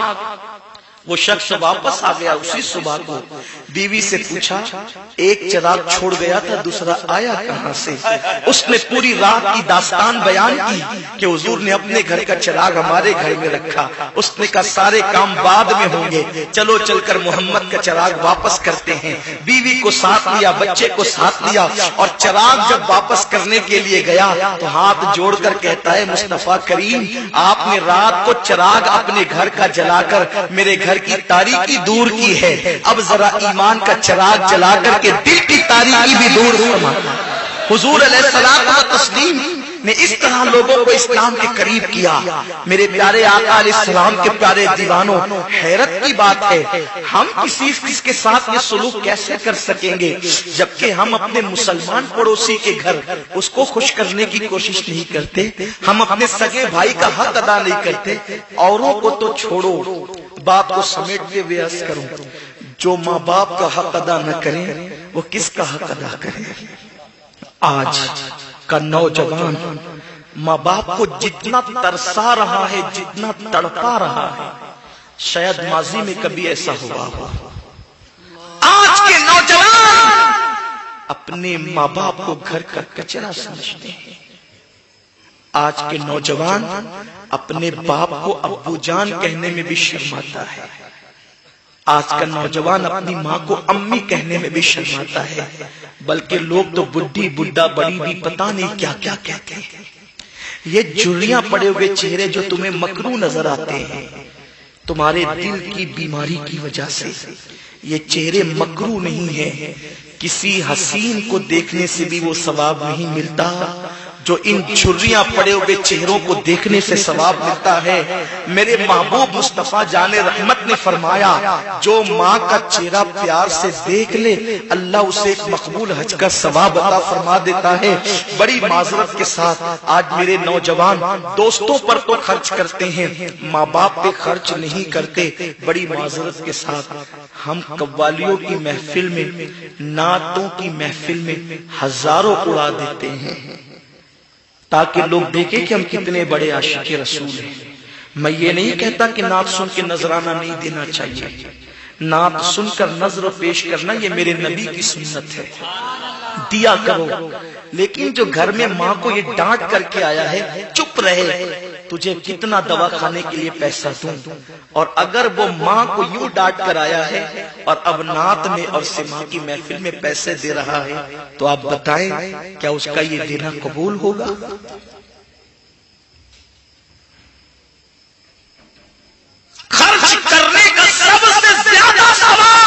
وہ شخص واپس آ گیا اسی صبح کو، بیوی سے پوچھا ایک چراغ چھوڑ گیا تھا، دوسرا آیا کہاں سے؟ اس نے پوری رات کی داستان بیان کی کہ حضور نے اپنے گھر کا چراغ ہمارے گھر میں رکھا۔ اس نے کہا سارے کام بعد میں ہوں گے، چلو چل کر محمد کا چراغ واپس کرتے ہیں۔ بیوی کو ساتھ لیا، بچے کو ساتھ لیا، اور چراغ جب واپس کرنے کے لیے گیا تو ہاتھ جوڑ کر کہتا ہے مصطفیٰ کریم، آپ نے رات کو چراغ اپنے گھر کا جلا کر میرے گھر کی تاریکی دور کی ہے، اب ذرا ایمان کا چراغ جلا کر کے دل کی تاریکی بھی دور فرما۔ حضور علیہ السلام و تسلیم نے اس طرح لوگوں کو اسلام کے قریب کیا۔ میرے پیارے آقا علیہ السلام کے پیارے دیوانوں، حیرت کی بات ہے ہم کس کے ساتھ یہ سلوک کیسے کر سکیں گے جبکہ ہم اپنے مسلمان پڑوسی کے گھر اس کو خوش کرنے کی کوشش نہیں کرتے، ہم اپنے سگے بھائی کا حق ادا نہیں کرتے۔ اوروں کو تو چھوڑو، بات کو سمیٹتے ہوئے عرض کروں، جو ماں باپ کا حق ادا نہ کریں وہ کس کا حق ادا کریں؟ آج کا نوجوان ماں باپ کو جتنا ترسا رہا ہے، جتنا تڑپا رہا ہے، شاید ماضی میں کبھی ایسا ہوا ہو۔ آج کے نوجوان اپنے ماں باپ کو گھر کا کچرا سمجھتے ہیں۔ آج کے نوجوان اپنے باپ کو ابو جان کہنے میں بھی شرماتا ہے۔ آج کا نوجوان اپنی ماں کو امی کہنے میں بھی شرماتا ہے، بلکہ لوگ تو بڈھی بڈھا بڑی بھی پتہ نہیں کیا کیا کہتے ہیں۔ یہ جھریاں پڑے ہوئے چہرے جو تمہیں مکروہ نظر آتے ہیں، تمہارے دل کی بیماری کی وجہ سے یہ چہرے مکروہ نہیں ہیں۔ کسی حسین کو دیکھنے سے بھی وہ ثواب نہیں ملتا جو ان جھریاں پڑے ہوئے چہروں کو دیکھنے سے ثواب ملتا ہے۔ میرے محبوب مصطفیٰ جان رحمت نے فرمایا جو ماں کا چہرہ پیار سے دیکھ لے اللہ اسے ایک مقبول حج کا ثواب عطا فرما دیتا ہے۔ بڑی معذرت کے ساتھ آج میرے نوجوان دوستوں پر تو خرچ کرتے ہیں، ماں باپ پہ خرچ نہیں کرتے۔ بڑی معذرت کے ساتھ ہم قوالیوں کی محفل میں، نعتوں کی محفل میں ہزاروں اڑا دیتے ہیں تاکہ لوگ دیکھیں کہ ہم کتنے بڑے عاشق رسول ہیں۔ میں یہ نہیں کہتا کہ نعت سن کے نذرانہ نہیں دینا چاہیے، نعت سن کر نذر پیش کرنا یہ میرے نبی کی سنت ہے، دیا کرو۔ لیکن جو گھر میں ماں کو یہ ڈانٹ کر کے آیا ہے چپ رہے، تجھے کتنا دوا کھانے کے لیے پیسہ دوں، اور اگر وہ ماں کو یوں ڈانٹ کر آیا ہے اور اب نعت میں اور سما کی محفل میں پیسے دے رہا ہے تو آپ بتائیں کیا اس کا یہ دینا قبول ہوگا؟ خرچ کرنے کا سب سے زیادہ ثواب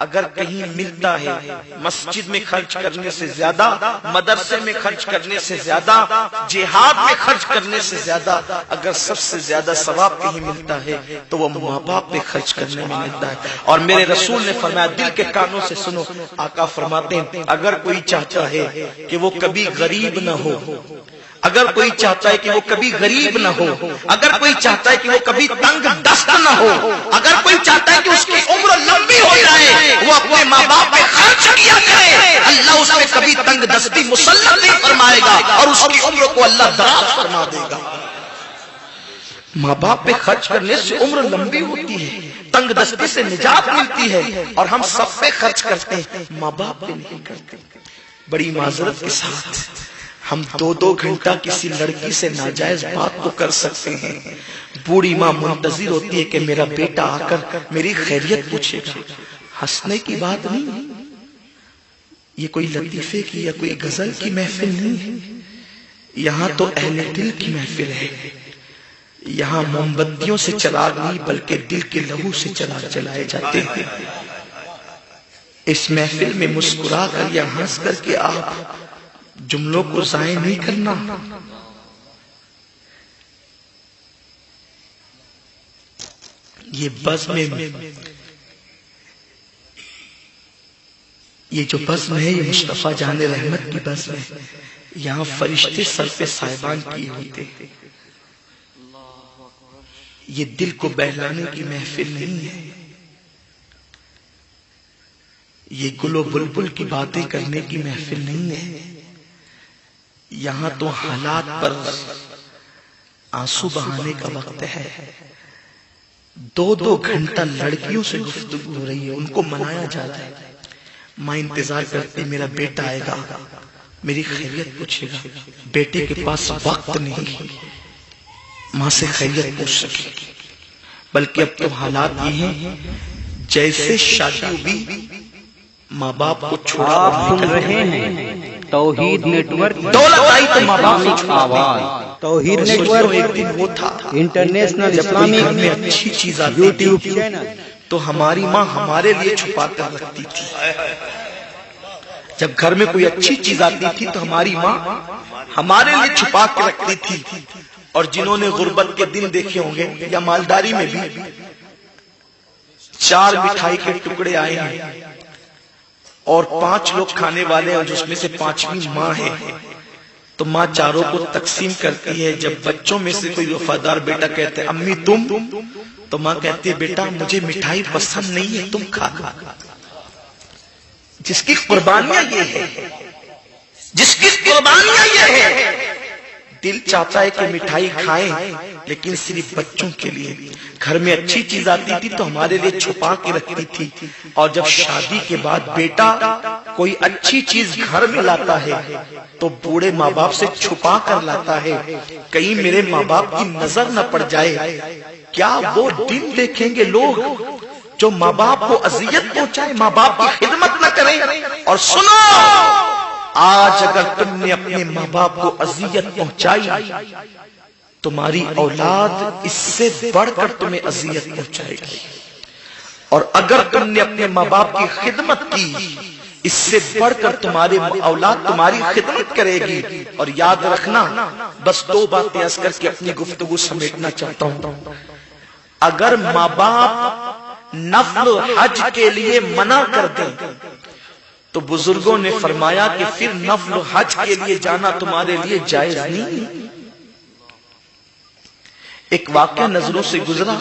اگر کہیں ملتا ہے، مسجد میں خرچ کرنے سے زیادہ، مدرسے میں خرچ کرنے سے زیادہ، جہاد میں خرچ کرنے سے زیادہ اگر سب سے زیادہ ثواب کہیں ملتا ہے تو وہ ماں باپ پہ خرچ کرنے میں ملتا ہے۔ اور میرے رسول نے فرمایا، دل کے کانوں سے سنو، آقا فرماتے ہیں اگر کوئی چاہتا ہے کہ وہ کبھی غریب نہ ہو، اگر کوئی چاہتا ہے کہ وہ کبھی غریب نہ ہو، اگر کوئی چاہتا ہے کہ وہ کبھی تنگ دست نہ ہو، اگر کوئی چاہتا ہے کہ اس کی عمر لمبی ہو جائے، وہ اپنے ماں باپ پہ خرچ کیا کرے، اللہ اس پہ کبھی تنگ دستی مسلط نہیں فرمائے گا اور اس کی عمر کو اللہ دراز فرما دے گا۔ ماں باپ پہ خرچ کرنے سے عمر لمبی ہوتی ہے، تنگ دستی سے نجات ملتی ہے اور ہم سب پہ خرچ کرتے ہیں، ماں باپ پہ نہیں کرتے۔ بڑی معذرت کے ساتھ ہم 2 گھنٹہ کسی لڑکی سے ناجائز بات تو کر سکتے ہیں، بوڑھی ماں منتظر ہوتی ہے کہ میرا بیٹا آ کر میری خیریت پوچھے گا۔ ہنسنے کی بات نہیں، یہ کوئی لطیفے کی یا کوئی غزل کی محفل نہیں ہے، یہاں تو اہل دل کی محفل ہے۔ یہاں موم بتیوں سے چراغ نہیں بلکہ دل کے لہو سے چراغ جلائے جاتے ہیں۔ اس محفل میں مسکرا کر یا ہنس کر کے آپ جملوں کو ضائع نہیں کرنا۔ یہ بزم یہ جو بزم ہے یہ مصطفیٰ جان رحمت کی بزم ہے، یہاں فرشتے سر پہ صاحبان کیے ہوتے ہیں۔ یہ دل کو بہلانے کی محفل نہیں ہے، یہ گل و بلبل کی باتیں کرنے کی محفل نہیں ہے، یہاں تو حالات پر آنسو بہانے کا وقت ہے۔ 2 گھنٹہ لڑکیوں سے گفتگو ہو رہی ہے، ان کو منایا جا رہا ہے۔ ماں انتظار کرتی میرا بیٹا آئے گا، میری خیریت پوچھے گا۔ بیٹے کے پاس وقت نہیں ماں سے خیریت پوچھ سکے، بلکہ اب تو حالات یہ ہیں جیسے شادی ہوئی ماں باپ کو چھوڑا۔ آپ سن رہے ہیں توحید نیٹ ورک، دولت آئی تو ماں باپ کو چھوڑا۔ آواز توحید نیٹ ورک ایک دن وہ تھا انٹرنیشنل جب کوئی گھر میں اسلامک اچھی چیز آتی یوٹیوب تھی چینل، تو ہماری ماں ہمارے لیے چھپا کر رکھتی تھی۔ جب گھر میں کوئی اچھی چیز آتی تھی تو ہماری ماں ہمارے لیے چھپا کے رکھتی تھی۔ اور جنہوں نے غربت کے دن دیکھے ہوں گے یا مالداری میں بھی 4 مٹھائی کے ٹکڑے آئے ہیں اور 5 لوگ کھانے والے ہیں، جس میں سے 5ویں ماں ہے، تو ماں چاروں کو تقسیم کرتی ہے۔ جب بچوں میں سے کوئی وفادار بیٹا کہتے ہیں امی تم، تو ماں کہتی ہے بیٹا مجھے مٹھائی پسند نہیں ہے، تم کھا۔ جس کی قربانیاں یہ ہے، جس کی قربانیاں یہ ہے، دل چاہتا ہے کہ مٹھائی کھائیں لیکن صرف بچوں کے لیے۔ گھر میں اچھی چیز آتی تھی تو ہمارے لیے چھپا کے رکھتی تھی، اور جب شادی کے بعد بیٹا کوئی اچھی چیز گھر میں لاتا ہے تو بوڑھے ماں باپ سے چھپا کر لاتا ہے، کہیں میرے ماں باپ کی نظر نہ پڑ جائے۔ کیا وہ دن دیکھیں گے لوگ جو ماں باپ کو اذیت پہنچائے، ماں باپ کی خدمت نہ کریں؟ اور سنو، آج اگر تم نے اپنے ماں باپ کو اذیت پہنچائی، تمہاری اولاد اس سے بڑھ کر تمہیں اذیت پہنچائے گی، اور اگر تم نے اپنے ماں باپ کی خدمت کی، اس سے بڑھ کر تمہاری اولاد تمہاری خدمت کرے گی۔ اور یاد رکھنا، بس 2 باتیں عرض کر کے اپنی گفتگو سمیٹنا چاہتا ہوں۔ اگر ماں باپ نفل حج کے لیے منع کر دیں تو بزرگوں نے فرمایا کہ پھر نفل حج کے لیے جانا تمہارے لیے جائز نہیں۔ ایک واقعہ نظروں سے گزرا،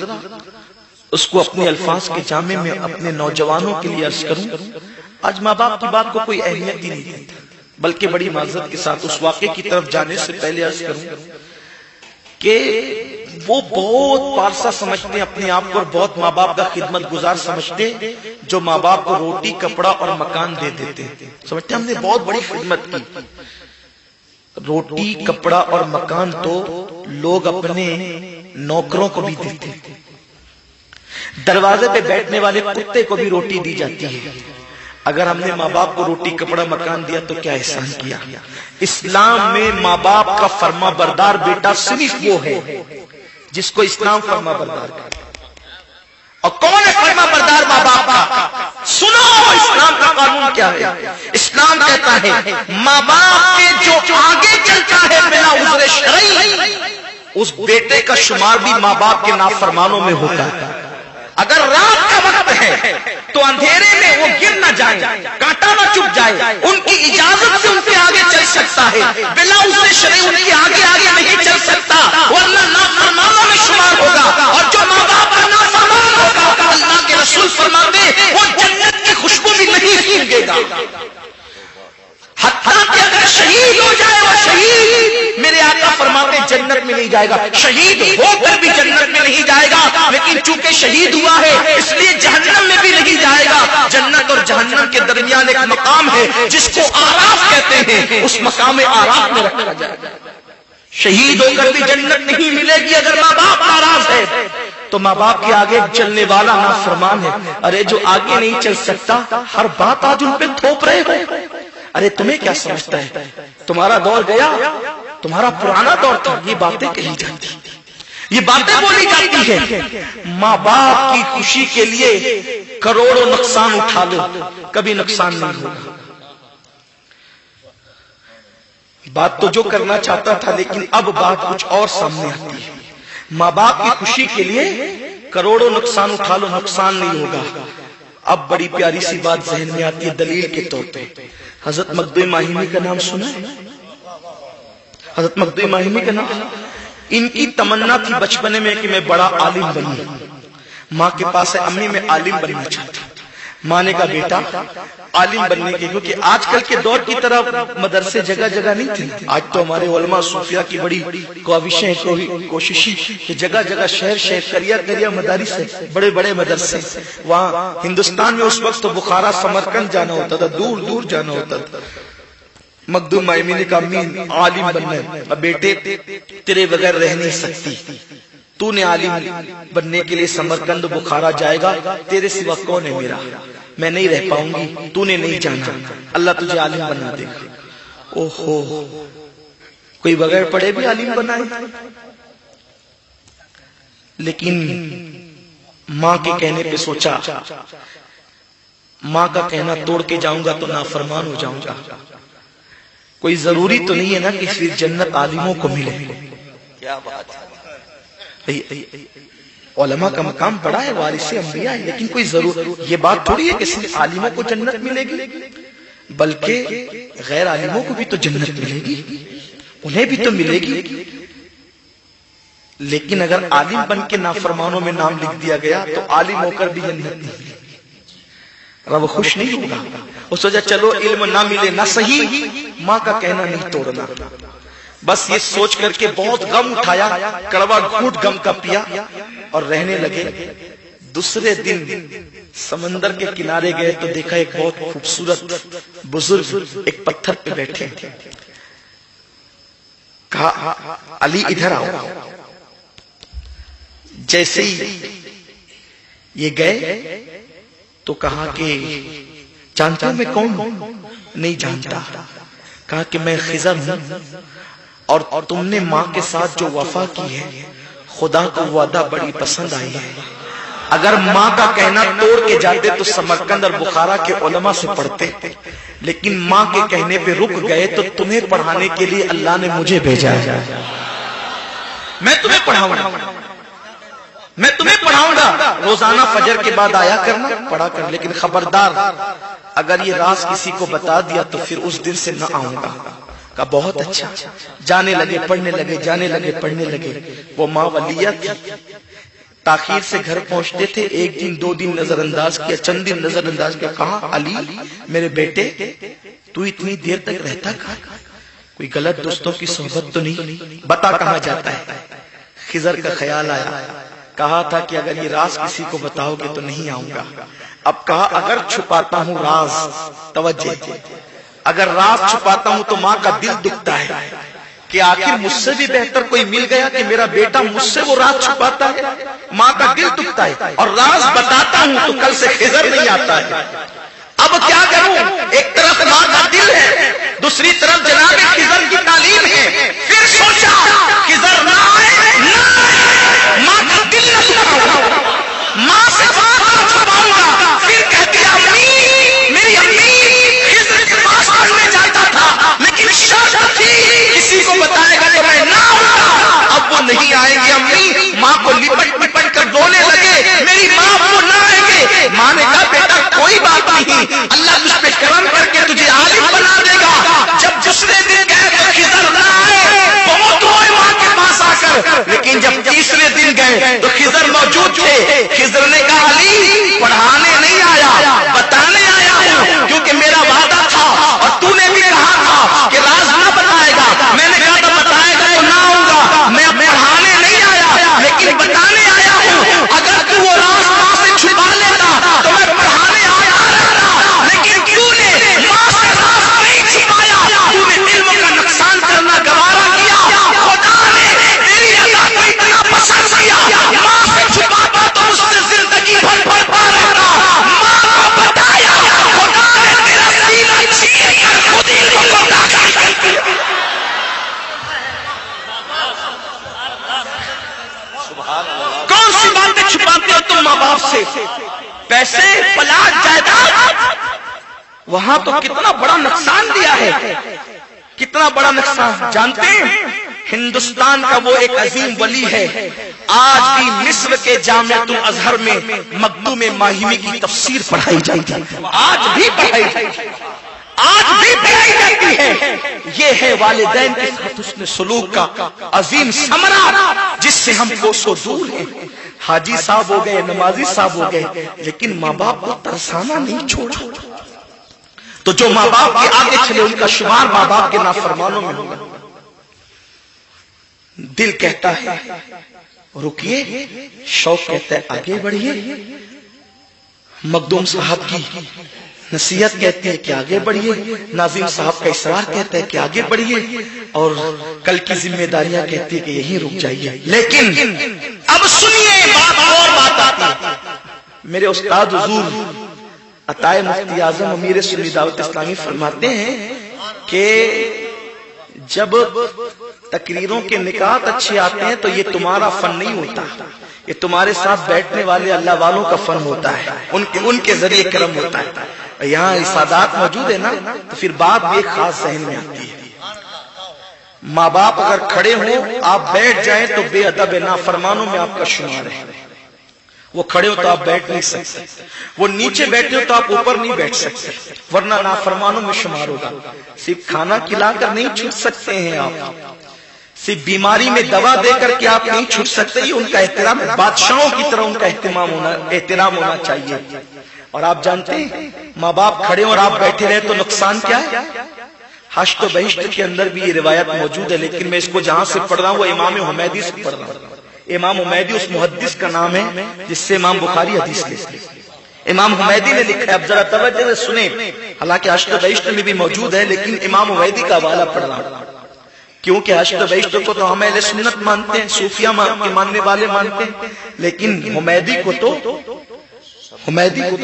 اس کو اپنے الفاظ کے جامع میں اپنے نوجوانوں کے لیے عرض کروں۔ آج ماں باپ کی بات کو کوئی اہمیت ہی نہیں دیتا، بلکہ بڑی معذرت کے ساتھ اس واقعے کی طرف جانے سے پہلے عرض کروں کہ وہ بہت پارسا سمجھتے ہیں اپنے آپ کو، اور بہت ماں باپ کا خدمت گزار سمجھتے ہیں جو ماں باپ کو روٹی کپڑا اور مکان دے دیتے ہیں۔ سمجھتے ہیں ہم نے بہت بڑی خدمت کی۔ روٹی کپڑا اور مکان تو لوگ اپنے نوکروں کو بھی دیتے ہیں، دروازے پہ بیٹھنے والے کتے کو بھی روٹی دی جاتی ہے۔ اگر ہم نے ماں باپ کو روٹی کپڑا مکان دیا تو کیا احسان کیا؟ اسلام میں ماں باپ کا فرما بردار بیٹا صرف وہ ہے جس کو اسلام فرما بردار کرتا ہے۔ اور کون ہے فرما بردار ماں باپ کا؟ سنو اسلام کا قانون کیا ہے۔ اسلام کہتا ہے ماں باپ کے جو آگے چلتا ہے بلا عذر شرعی، اس بیٹے کا شمار بھی ماں باپ کے نافرمانوں میں ہوتا ہے۔ اگر رات کا وقت ہے تو اندھیرے میں وہ گر نہ جائیں، کانٹا نہ چپ جائے، ان کی اجازت سے ان کے آگے چل سکتا ہے، بلا عذر شرعی ان کے آگے نہیں چل سکتا، ورنہ نافرمانوں میں شمار ہوگا۔ اور جو ماں باپ کا نافرمان ہوگا، اللہ کے رسول فرماتے ہیں وہ جنت کی خوشبو بھی نہیں سونگے گا، حتیٰ کہ اگر شہید ہو جائے وہ شہید، میرے آقا فرماتے ہیں جنت میں نہیں نہیں جائے گا، شہید ہو کر بھی جنت میں نہیں جائے گا، لیکن چونکہ شہید ہوا ہے اس لیے جہنم میں بھی نہیں جائے گا۔ جنت اور جہنم کے درمیان ایک مقام ہے جس کو آراف کہتے ہیں، اس مقام آراف میں رکھا جائے گا۔ شہید ہو کر بھی جنت نہیں ملے گی اگر ماں باپ ناراض ہے تو ماں باپ کے آگے چلنے والا نافرمان ہے۔ ارے جو آگے نہیں چل سکتا ہر بات آج ان پہ تھوپ رہے ہو۔ ارے تمہیں کیا سمجھتا ہے، تمہارا دور گیا، تمہارا پرانا دور تھا۔ یہ باتیں کہی جاتی، یہ باتیں بولی جاتی ہے۔ ماں باپ کی خوشی کے لیے کروڑوں نقصان اٹھا لو، کبھی نقصان نہیں ہوگا۔ بات تو جو کرنا چاہتا تھا لیکن اب بات کچھ اور سامنے آتی ہے۔ ماں باپ کی خوشی کے لیے کروڑوں نقصان اٹھا لو، نقصان نہیں ہوگا۔ اب بڑی پیاری سی بات ذہن میں آتی ہے دلیل کے طور پہ۔ حضرت مقدوم ماہمی کا نام سنا ہے؟ حضرت مقدوم ماہمی کا نام، ان کی تمنا تھی بچپنے میں کہ میں بڑا عالم بنوں۔ ماں کے پاس ہے امی میں عالم بننا چاہتا ہوں۔ ماں نے کہا بیٹا عالم بننے کے، کیونکہ آج کل کے دور کی طرح مدرسے جگہ جگہ نہیں تھے۔ آج تو ہمارے علماء صوفیاء کی بڑی کوششیں کوششیں کہ جگہ جگہ شہر شہر کریا مدارس ہے، بڑے بڑے مدرسے۔ وہاں ہندوستان میں اس وقت تو بخارا سمرقند جانا ہوتا تھا، دور دور جانا ہوتا تھا۔ مقدوم ماہمی نے کہا امی عالم بننا ہے۔ اب بیٹے تیرے بغیر رہ نہیں سکتی، تو نے عالم بننے کے لیے سمرقند بخارا جائے گا، تیرے سوا کون ہے میرا، میں نہیں رہ پاؤں گی، تو نے نہیں جانا، اللہ تجھے عالم بنا دے گا۔ اوہو، کوئی بغیر پڑھے بھی عالم بنائے؟ لیکن ماں کے کہنے پہ سوچا ماں کا کہنا توڑ کے جاؤں گا تو نافرمان ہو جاؤں گا۔ کوئی ضروری تو نہیں ہے نا کہ پھر جنت عالموں کو ملے۔ کیا بات ہے، علماء کا مقام بڑا ہے، وارث انبیاء ہے، لیکن کوئی ضرور یہ بات تھوڑی ہے کہ صرف عالموں کو جنت ملے گی، بلکہ غیر عالموں کو بھی تو جنت ملے گی، انہیں بھی تو ملے گی۔ لیکن اگر عالم بن کے نافرمانوں میں نام لکھ دیا گیا تو عالم ہو کر بھی جنت نہیں ملے گی، وہ خوش نہیں ہوگا۔ وہ سوچا چلو علم نہ ملے نہ صحیح، ماں کا کہنا نہیں توڑنا۔ بس یہ سوچ کر کے بہت غم اٹھایا، کڑوا گھونٹ غم کا پیا اور رہنے لگے۔ دوسرے دن سمندر کے کنارے گئے تو دیکھا ایک بہت خوبصورت بزرگ ایک پتھر پہ بیٹھے، کہا علی ادھر آؤ۔ جیسے ہی یہ گئے تو کہا کہ جانتا ہوں میں کون ہوں؟ نہیں جانتا۔ کہا کہ میں خضر ہوں اور تم نے ماں کے ساتھ جو وفا کی ہے خدا کو وعدہ بڑی پسند آئی ہے۔ اگر ماں کا کہنا توڑ کے جاتے تو سمرقند اور بخارا کے علماء سے پڑھتے، لیکن ماں کے کہنے پہ رک گئے تو تمہیں پڑھانے کے لیے اللہ نے مجھے بھیجا ہے۔ میں تمہیں پڑھاؤں گا، میں تمہیں پڑھاؤں گا، روزانہ فجر کے بعد آیا کرنا، پڑھا کر، لیکن خبردار اگر یہ راز کسی کو بتا دیا تو پھر اس دن سے نہ آؤں گا۔ کہا بہت اچھا۔ جانے لگے، پڑھنے لگے، جانے لگے، پڑھنے لگے۔ وہ ماں ولیہ تھی، تاخیر سے گھر پہنچتے تھے، ایک دن دو دن نظر انداز کیا، چند دن نظر انداز کیا۔ کہا علی میرے بیٹے تو اتنی دیر تک رہتا کہاں؟ کوئی غلط دوستوں کی صحبت تو نہیں؟ بتا کہاں جاتا ہے؟ خضر کا خیال آیا، کہا تھا کہ اگر یہ راز کسی کو بتاؤ گے تو نہیں آؤں گا۔ اب کہا اگر چھپاتا ہوں راز، توجہ، اگر راز چھپاتا ہوں تو ماں کا دل دکھتا ہے کہ آخر مجھ سے بھی بہتر کوئی مل گیا کہ میرا بیٹا مجھ سے وہ راز چھپاتا ہے۔ ماں کا دل دکھتا ہے، اور راز بتاتا ہوں تو کل سے خضر نہیں آتا ہے۔ اب کیا کروں؟ ایک طرف ماں کا دل ہے، دوسری طرف جناب خضر کی تعلیم ہے۔ پھر سوچا خضر نہ آئے، ماں کا دل نہ دکھاؤں، ماں سے بات نہ چھپاؤں گا۔ پھر کہتی امی، میری امی خضر کے پاس پڑھنے جاتا تھا، لیکن شرط تھی کسی کو بتائے گا تو میں نہ آؤں۔ اب وہ نہیں آئیں گے امی، ماں کو لپٹ لپٹ کر رونے لگے، میری ماں وہ نہ آئیں گے۔ ماں نے کہا بیٹا کوئی بات نہیں، اللہ تجھ پہ کرم کر کے تجھے عالم بنا دے گا۔ جب دوسرے دن گئے تو خضر نہ آئے، بہت روئے ماں کے پاس آ کر، لیکن جب تیسرے دن گئے تو خضر موجود تھے۔ خضر نے کہا علی پڑھانے نہیں آیا، بتانے آیا ہوں، کیونکہ میرا وعدہ تھا اور تو نے بھی کہا تھا کہ راز نہ بتائے گا۔ میں نے کہا تھا بتائے گا تو نہ آؤں گا، میں اب سے پیسے پلاٹ جائیداد، وہاں تو کتنا بڑا نقصان دیا ہے، کتنا بڑا نقصان. جانتے ہیں ہندوستان کا وہ ایک عظیم ولی ہے، آج بھی مصر کے جامعۃ الازہر میں مخدوم ماہمی کی تفسیر پڑھائی جاتی ہے، آج بھی پڑھائی جاتی ہے. یہ ہے والدین کے ساتھ حسن سلوک کا عظیم ثمرہ جس سے ہم کوسوں دور ہیں. حاجی صاحب ہو گئے، نمازی صاحب ہو گئے، لیکن ماں باپ کو ترسانا نہیں چھوڑا. تو جو ماں باپ کے آگے چلے ان کا شمار ماں باپ کے نافرمانوں میں ہوگا. دل کہتا ہے رکیے، شوق کہتا ہے آگے بڑھیے، مخدوم صاحب کی نصیحت کہتی ہے کہ آگے بڑھیے، ناظم صاحب کا اصرار کہتا ہے کہ آگے بڑھیے، اور کل کی ذمہ داریاں کہتی ہے کہ یہیں رک جائیے. لیکن اب سنیے بات اور بات آتی ہے. میرے استاد حضور عطائے مفتی اعظم امیر سنی دعوت اسلامی فرماتے ہیں کہ جب تقریروں کے نکات اچھے آتے ہیں تو یہ تمہارا فن نہیں ہوتا، یہ تمہارے ساتھ بیٹھنے والے اللہ والوں کا فن ہوتا ہے، ان کے ذریعے کرم ہوتا ہے. یہاں سادات موجود ہے نا، تو پھر بات بھی ایک خاص ذہن میں آتی ہے. ماں باپ اگر کھڑے ہوں آپ بیٹھ جائیں تو بے ادب نافرمانوں میں آپ کا شمار ہے. وہ کھڑے ہو تو آپ بیٹھ نہیں سکتے، وہ نیچے بیٹھے ہو تو آپ اوپر نہیں بیٹھ سکتے، ورنہ نافرمانوں میں شمار ہوگا. صرف کھانا کھلا کر نہیں چھوٹ سکتے ہیں آپ، صرف بیماری میں دوا دے کر کے آپ نہیں چھوٹ سکتے. یہ ان کا احترام ہے، بادشاہوں کی طرح ان کا احترام ہونا چاہیے. اور آپ جانتے ہیں ماں باپ کھڑے اور آپ بیٹھے رہے تو نقصان کیا ہے؟ حشت و بہشت کے اندر بھی یہ روایت موجود ہے، لیکن میں اس کو جہاں سے پڑھ رہا ہوں وہ امام حمیدی سے پڑھ رہا ہوں. امام حمیدی اس محدث کا نام ہے جس سے امام بخاری حدیث لیتے ہیں. امام حمیدی نے لکھا ہے، اب ذرا توجہ سے سنیں، حالانکہ حشت و بہشت میں بھی موجود ہے لیکن امام حمیدی کا حوالہ پڑھ رہا ہوں، کیونکہ حشت و بہشت کو تو ہم اہل سنت مانتے ہیں، صوفیہ کے ماننے والے مانتے ہیں، لیکن حمیدی کو تو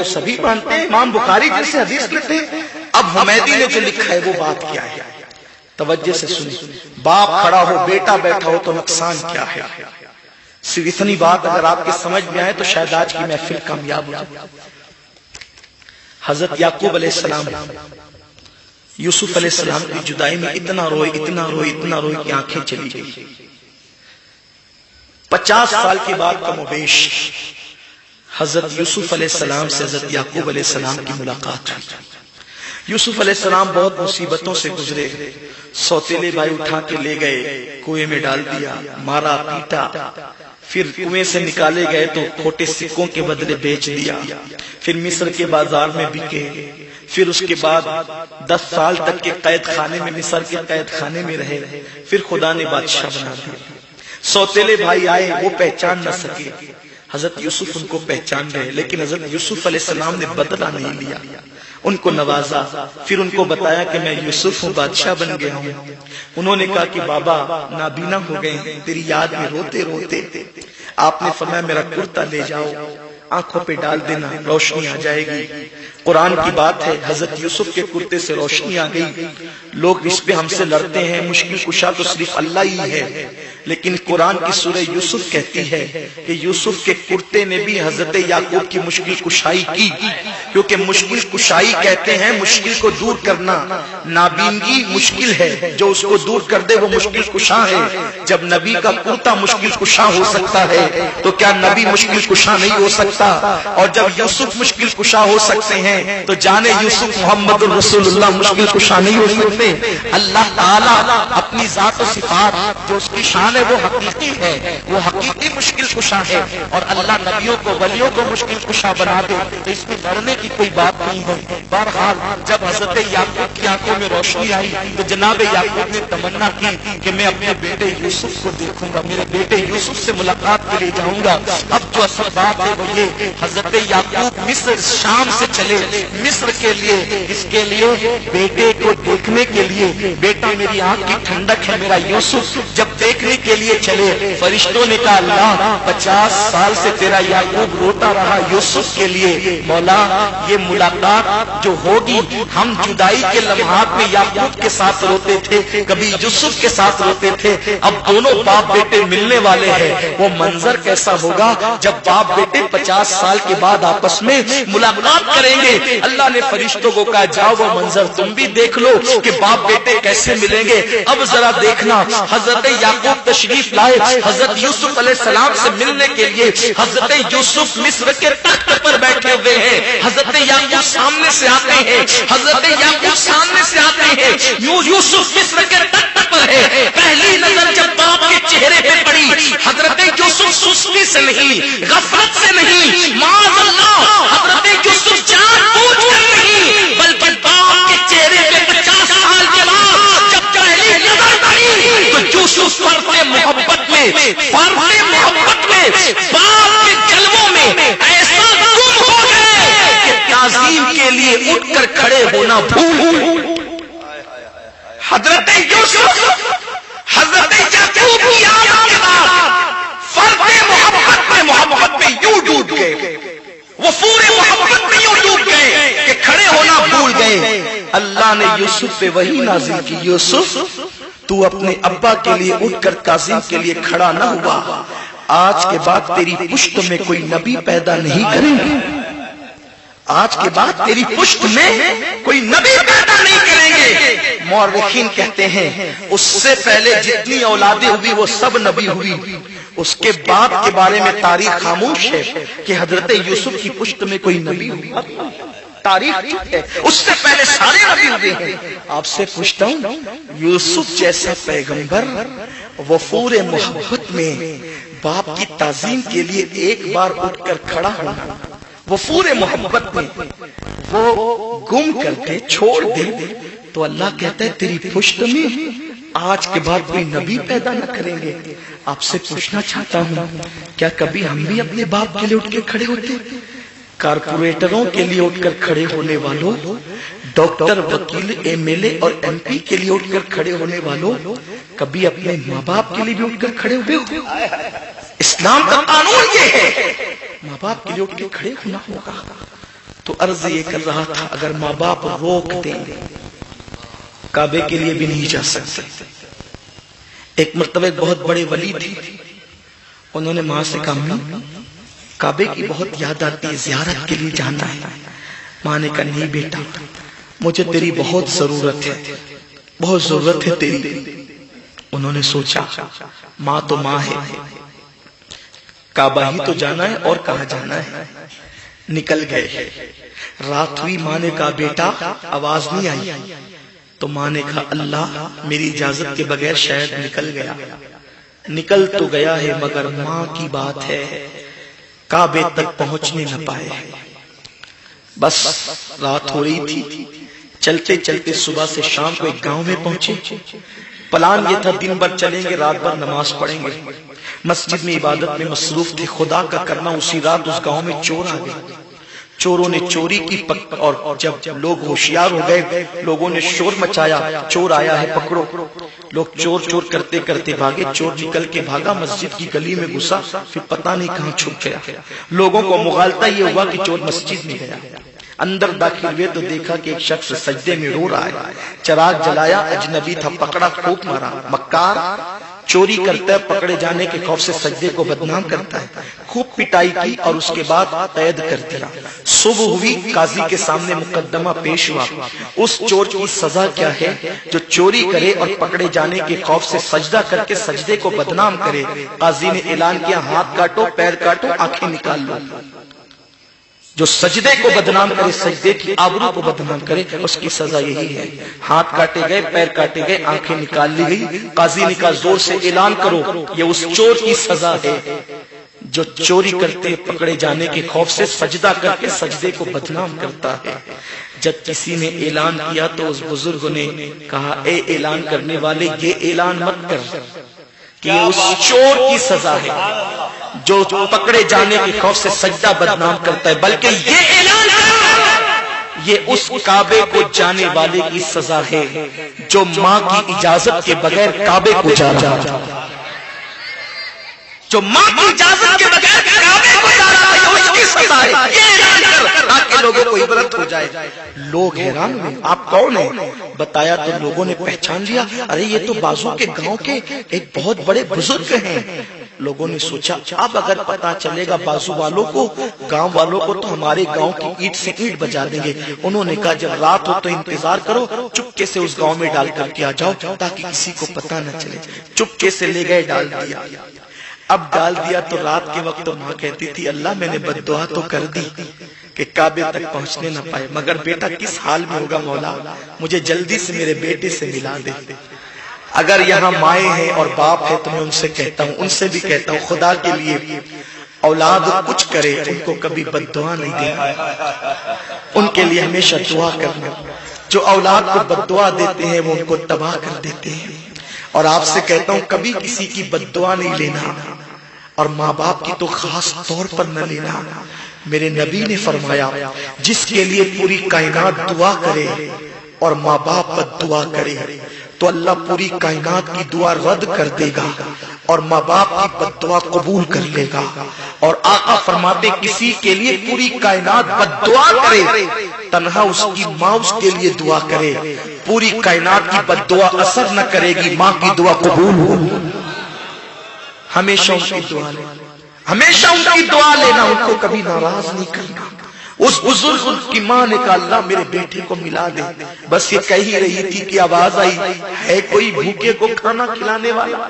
سبھی مانتے ہیں. امام بخاری جیسے حدیث لیتے ہیں. اب حمیدی نے جو لکھا ہے وہ بات کیا ہے، توجہ سے سنیں. باپ کھڑا ہو بیٹا بیٹھا ہو تو نقصان کیا ہے. صرف اتنی بات اگر آپ کے سمجھ میں آئے تو شاید آج کی محفل کامیاب ہو جائے. حضرت یعقوب علیہ السلام یوسف علیہ السلام کی جدائی میں اتنا روئے کہ آنکھیں چلی گئی. 50 سال کے بعد کم و بیش حضرت یوسف علیہ السلام سے حضرت یعقوب علیہ السلام کی ملاقات ہوئی. یوسف علیہ السلام بہت مصیبتوں سے گزرے. سوتیلے بھائی اٹھا کے لے گئے، کنویں میں ڈال دیا، مارا پیٹا، پھر کنویں سے نکالے گئے تو کھوٹے سکوں کے بدلے بیچ دیا، پھر مصر کے بازار میں بکے، پھر اس کے بعد 10 سال تک کے قید خانے میں، مصر کے قید خانے میں رہے، پھر خدا نے بادشاہ بنا دیا. سوتیلے بھائی آئے، وہ پہچان نہ سکے، حضرت یوسف ان کو پہچان گئے، لیکن حضرت یوسف علیہ السلام نے بدلہ نہیں لیا، ان کو نوازا، پھر ان کو بتایا کہ میں یوسف ہوں، بادشاہ بن گیا ہوں. انہوں نے کہا کہ بابا نابینا ہو گئے، تیری یاد میں روتے روتے. آپ نے فرمایا میرا کرتا لے جاؤ، آنکھوں پہ ڈال دینا، روشنی آ جائے گی. قرآن کی بات ہے، حضرت یوسف کے کرتے سے روشنی آ گئی. لوگ اس پہ ہم سے لڑتے ہیں، مشکل کشا تو صرف اللہ ہی ہے، لیکن قرآن کی سورہ یوسف کہتی ہے کہ یوسف کے کرتے نے بھی حضرت یعقوب کی مشکل کشائی کی، کیونکہ مشکل کشائی کہتے ہیں مشکل کو دور کرنا. نابینگی مشکل ہے، جو اس کو دور کر دے وہ مشکل کشا ہے. جب نبی کا کرتا مشکل کشا ہو سکتا ہے تو کیا نبی مشکل کشا نہیں ہو سکتا؟ اور جب یوسف مشکل کشا ہو سکتے ہیں تو جانے یوسف محمد الرسول اللہ مشکل کشا نہیں ہو سکتے؟ اللہ تعالیٰ اپنی ذات و صفات جو اس کی شان ہے وہ حقیقی ہے، وہ حقیقی مشکل کشا ہے، اور اللہ نبیوں کو ولیوں کو مشکل کشا بنا دے تو اس میں لڑنے کی کوئی بات نہیں ہے. بہرحال جب حضرت یعقوب کی آنکھوں میں روشنی آئی تو جناب یعقوب نے تمنا کی کہ میں اپنے بیٹے یوسف کو دیکھوں گا، میرے بیٹے یوسف سے ملاقات کے لیے جاؤں گا. اب جو اصل بات ہے وہ یہ، حضرت یعقوب مصر شام سے چلے مصر کے لیے، اس کے لیے بیٹے کو دیکھنے کے لیے. بیٹا میری آنکھ کی ٹھنڈک ہے، میرا یوسف. جب دیکھنے کے لیے چلے، فرشتوں نے کہا اللہ 50 سال سے تیرا یعقوب روتا رہا یوسف کے لیے، مولا یہ ملاقات جو ہوگی، ہم جدائی کے لمحات میں یعقوب کے ساتھ روتے تھے، کبھی یوسف کے ساتھ روتے تھے، اب دونوں باپ بیٹے ملنے والے ہیں، وہ منظر کیسا ہوگا جب باپ بیٹے 50 سال کے بعد آپس میں ملاقات کریں گے۔ اللہ نے فرشتوں کو کہا جاؤ وہ منظر تم بھی دیکھ لو کہ باپ بیٹے کیسے ملیں گے۔ اب ذرا دیکھنا، حضرت یعقوب تشریف لائے حضرت یوسف علیہ السلام سے ملنے کے لیے، حضرت یوسف مصر کے تخت پر بیٹھے ہوئے ہیں، حضرت یعقوب سامنے سے آتے ہیں، حضرت یعقوب سامنے سے آتے ہیں، یوسف مصر کے تخت پر ہے۔ پہلی نظر جب باپ کے چہرے پہ پڑی، حضرت یوسف سستی سے نہیں، غفلت سے نہیں، معاذ اللہ حضرت یوسف جان بوجھ کر نہیں، بلکہ باپ کے چہرے پہ 50 سال کے بعد جب پہلی نظر پڑی تو یوسف فرد محبت میں باپ کے جلووں میں ایسا گم ہو گئے کہ تعظیم کے لیے اٹھ کر کھڑے ہونا بھول۔ حضرت یوسف حضرت یعقوب کی آمد کے بعد فرد محبت میں یوں ڈوب گئے، وہ پورے محبت میں یوں ڈوب گئے کہ کھڑے ہونا بھول گئے۔ اللہ نے یوسف پہ وہی نازل کی، یوسف تو اپنے ابا کے لیے اٹھ کر تعظیم کے لیے کھڑا نہ ہوا، آج کے بعد تیری پشت میں کوئی نبی پیدا نہیں کریں گے، آج کے بعد تیری پشت میں کوئی نبی پیدا نہیں کریں گے۔ مورخین کہتے ہیں اس سے پہلے جتنی اولادیں ہوئی وہ سب نبی ہوئی، اس کے بعد کے بارے میں تاریخ خاموش ہے کہ حضرت یوسف کی پشت میں کوئی نبی ہوا، تاریخ ہے، اس سے پہلے سارے نبی ہوئے ہیں۔ آپ سے پوچھتا ہوں یوسف جیسا پیغمبر وفور محبت میں باپ کی تعظیم کے لیے ایک بار اٹھ کر کھڑا ہونا، وفور محبت میں وہ گم کر دے چھوڑ دے تو اللہ کہتا ہے تیری پشت میں آج کے بعد کوئی نبی پیدا نہ کریں گے۔ آپ سے پوچھنا چاہتا ہوں کیا کبھی ہم بھی اپنے باپ کے لیے اٹھ کے کھڑے ہوتے؟ کارپوریٹروں کے لیے اٹھ کر کھڑے ہونے والوں، ڈاکٹر وکیل ایم ایل اے اور ایم پی کے لیے اٹھ کر کھڑے ہونے والوں، کبھی اپنے ماں باپ کے لیے بھی اٹھ کر کھڑے ہوئے ہو؟ اسلام کا قانون یہ ہے ماں باپ کے لیے اٹھ کے کھڑے ہونا ہوگا۔ تو عرض یہ کر رہا تھا اگر ماں باپ روک دیں کعبے کے لیے بھی نہیں جا سکتے۔ ایک مرتبہ ایک بہت بڑے ولی تھے، انہوں نے ماں سے کہا کعبے کی بہت یاد آتی ہے، زیارت کے لیے جانا ہے۔ ماں نے کہا نہیں بیٹا مجھے تیری بہت ضرورت ہے، بہت ضرورت ہے تیری۔ انہوں نے سوچا ماں تو ماں ہے، کعبہ ہی تو جانا ہے اور کہاں جانا ہے۔ نکل گئے، رات ہوئی، ماں نے کہا بیٹا آواز نہیں آئی، تو ماں نے کہا اللہ میری اجازت کے بغیر شاید نکل گیا۔ نکل تو گیا ہے مگر ماں کی بات ہے کعبے تک پہنچنے نہ پائے۔ بس رات ہو رہی تھی، چلتے چلتے صبح سے شام کو ایک گاؤں میں پہنچے۔ پلان یہ تھا دن بھر چلیں گے، رات بھر نماز پڑھیں گے، مسجد میں عبادت میں مصروف تھے، خدا کا کرنا اسی رات اس گاؤں میں چور آ گئے۔ چوروں نے چوری کی اور جب لوگ ہوشیار ہو گئے، لوگوں نے شور مچایا چور آیا ہے پکڑو۔ لوگ چور چور کرتے کرتے بھاگے، چور نکل کے بھاگا، مسجد کی گلی میں گھسا، پھر پتہ نہیں کہاں چھپ گیا۔ لوگوں کو مغالطہ یہ ہوا کہ چور مسجد میں گیا۔ اندر داخل ہوئے تو دیکھا کہ ایک شخص سجدے میں رو رہا ہے، چراغ جلایا، اجنبی تھا، پکڑا، خوب مارا۔ مکار چوری کرتا ہے، پکڑے جانے کے خوف سے سجدے کو بدنام کرتا ہے، خوب پٹائی کی اور اس کے بعد قید کر دیا۔ صبح ہوئی، قاضی کے سامنے مقدمہ پیش ہوا۔ اس چور کی سزا کیا ہے جو چوری کرے اور پکڑے جانے کے خوف سے سجدہ کر کے سجدے کو بدنام کرے؟ قاضی نے اعلان کیا ہاتھ کاٹو، پیر کاٹو، آنکھیں نکال لو۔ جو سجدے کو بدنام کرے، سجدے کی آبرو کو بدنام کرے، اس کی سزا یہی ہے۔ ہاتھ کاٹے گئے، پیر کاٹے گئے، آنکھیں نکال لی گئی۔ قاضی نے کہا زور سے اعلان کرو یہ اس چور کی سزا ہے جو چوری کرتے پکڑے جانے کے خوف سے سجدہ کر کے سجدے کو بدنام کرتا ہے۔ جب کسی نے اعلان کیا تو اس بزرگ نے کہا اے اعلان کرنے والے یہ اعلان مت کر کہ اس چور کی سزا ہے جو پکڑے جانے کے خوف سے سجدہ بدنام کرتا ہے، بلکہ یہ اعلان یہ اس کعبے کو جانے والے کی سزا ہے جو ماں کی اجازت کے بغیر کعبے کو جا رہا ہے۔ جو ماں کی اجازت کے بغیر کعبے کو جا رہا ہے وہ اس کی سزا ہے، یہ اعلان کر تاکہ لوگوں کو عبرت ہو جائے۔ لوگ حیران ہوئے، آپ کون ہیں؟ بتایا تو لوگوں نے پہچان لیا، ارے یہ تو بازو کے گاؤں کے ایک بہت بڑے بزرگ ہیں۔ لوگوں نے سوچا اب اگر پتا چلے گا بازو والوں کو، گاؤں والوں کو، تو ہمارے گاؤں کی اینٹ سے اینٹ بجا دیں گے۔ انہوں نے کہا جب رات ہو تو انتظار کرو، چپکے سے اس گاؤں میں ڈال کر کے آ جاؤ تاکہ کسی کو پتا نہ چلے۔ چپکے سے لے گئے، ڈال دیا۔ اب ڈال دیا تو رات کے وقت تو ماں کہتی تھی اللہ میں نے بد دعا تو کر دی کہ کعبے تک پہنچنے نہ پائے، مگر بیٹا کس حال میں ہوگا مولا، مجھے جلدی سے میرے بیٹے سے ملا دے۔ اگر یہاں مائیں ہیں اور باپ ہے تو میں ان سے کہتا ہوں، ان سے بھی کہتا ہوں، خدا کے لیے اولاد کچھ کرے ان کو کبھی بد دعا نہیں دینا، ان کے لیے ہمیشہ دعا کرنا۔ جو اولاد کو بد دعا دیتے ہیں وہ ان کو تباہ کر دیتے ہیں۔ اور آپ سے کہتا ہوں کبھی کسی کی بد دعا نہیں لینا، اور ماں باپ کی تو خاص طور پر نہ لینا۔ میرے نبی نے فرمایا جس کے لیے پوری کائنات دعا کرے اور ماں باپ بد دعا کرے تو اللہ پوری کائنات کی دعا رد کر دے گا اور ماں باپ کی بد دعا قبول کر لے گا۔ اور آقا فرماتے کسی کے لیے پوری کائنات بد دعا کرے، تنہا اس کی ماں اس کے لیے دعا کرے، پوری کائنات کی بد دعا اثر نہ کرے گی، ماں کی دعا قبول ہو۔ ہمیشہ ان کی دعا لینا، ہمیشہ ان کی دعا لینا، ان کو کبھی ناراض نہیں کرنا۔ اس بزرگ کی ماں نے کہا اللہ میرے بیٹے کو ملا دے، بس یہ کہہ ہی رہی تھی کہ آواز آئی ہے کوئی بھوکے کو کھانا کھلانے والا۔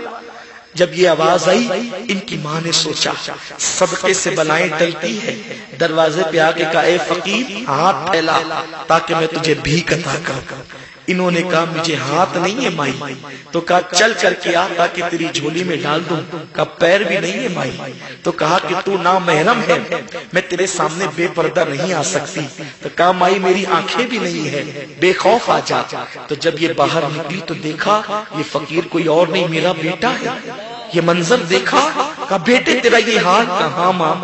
جب یہ آواز آئی ان کی ماں نے سوچا صدقے سے بلائیں ٹلتی ہے، دروازے پہ آ کے کہا اے فقیر ہاتھ پھیلا تاکہ میں تجھے بھیک عطا کروں۔ انہوں نے کہا مجھے ہاتھ نہیں ہے مائی، تو کہا چل کر کے آ تاکہ تیری جھولی میں ڈال دوں۔ کہا پیر بھی نہیں ہے مائی، تو کہا کہ تو نامحرم ہے، میں تیرے سامنے بے پردہ نہیں آ سکتی۔ تو کہا مائی میری آنکھیں بھی نہیں ہے، بے خوف آ جا۔ تو جب یہ باہر نکلی تو دیکھا یہ فقیر کوئی اور نہیں میرا بیٹا ہے۔ یہ منظر دیکھا، کہا بیٹے تیرا یہ حال؟ کہا ماں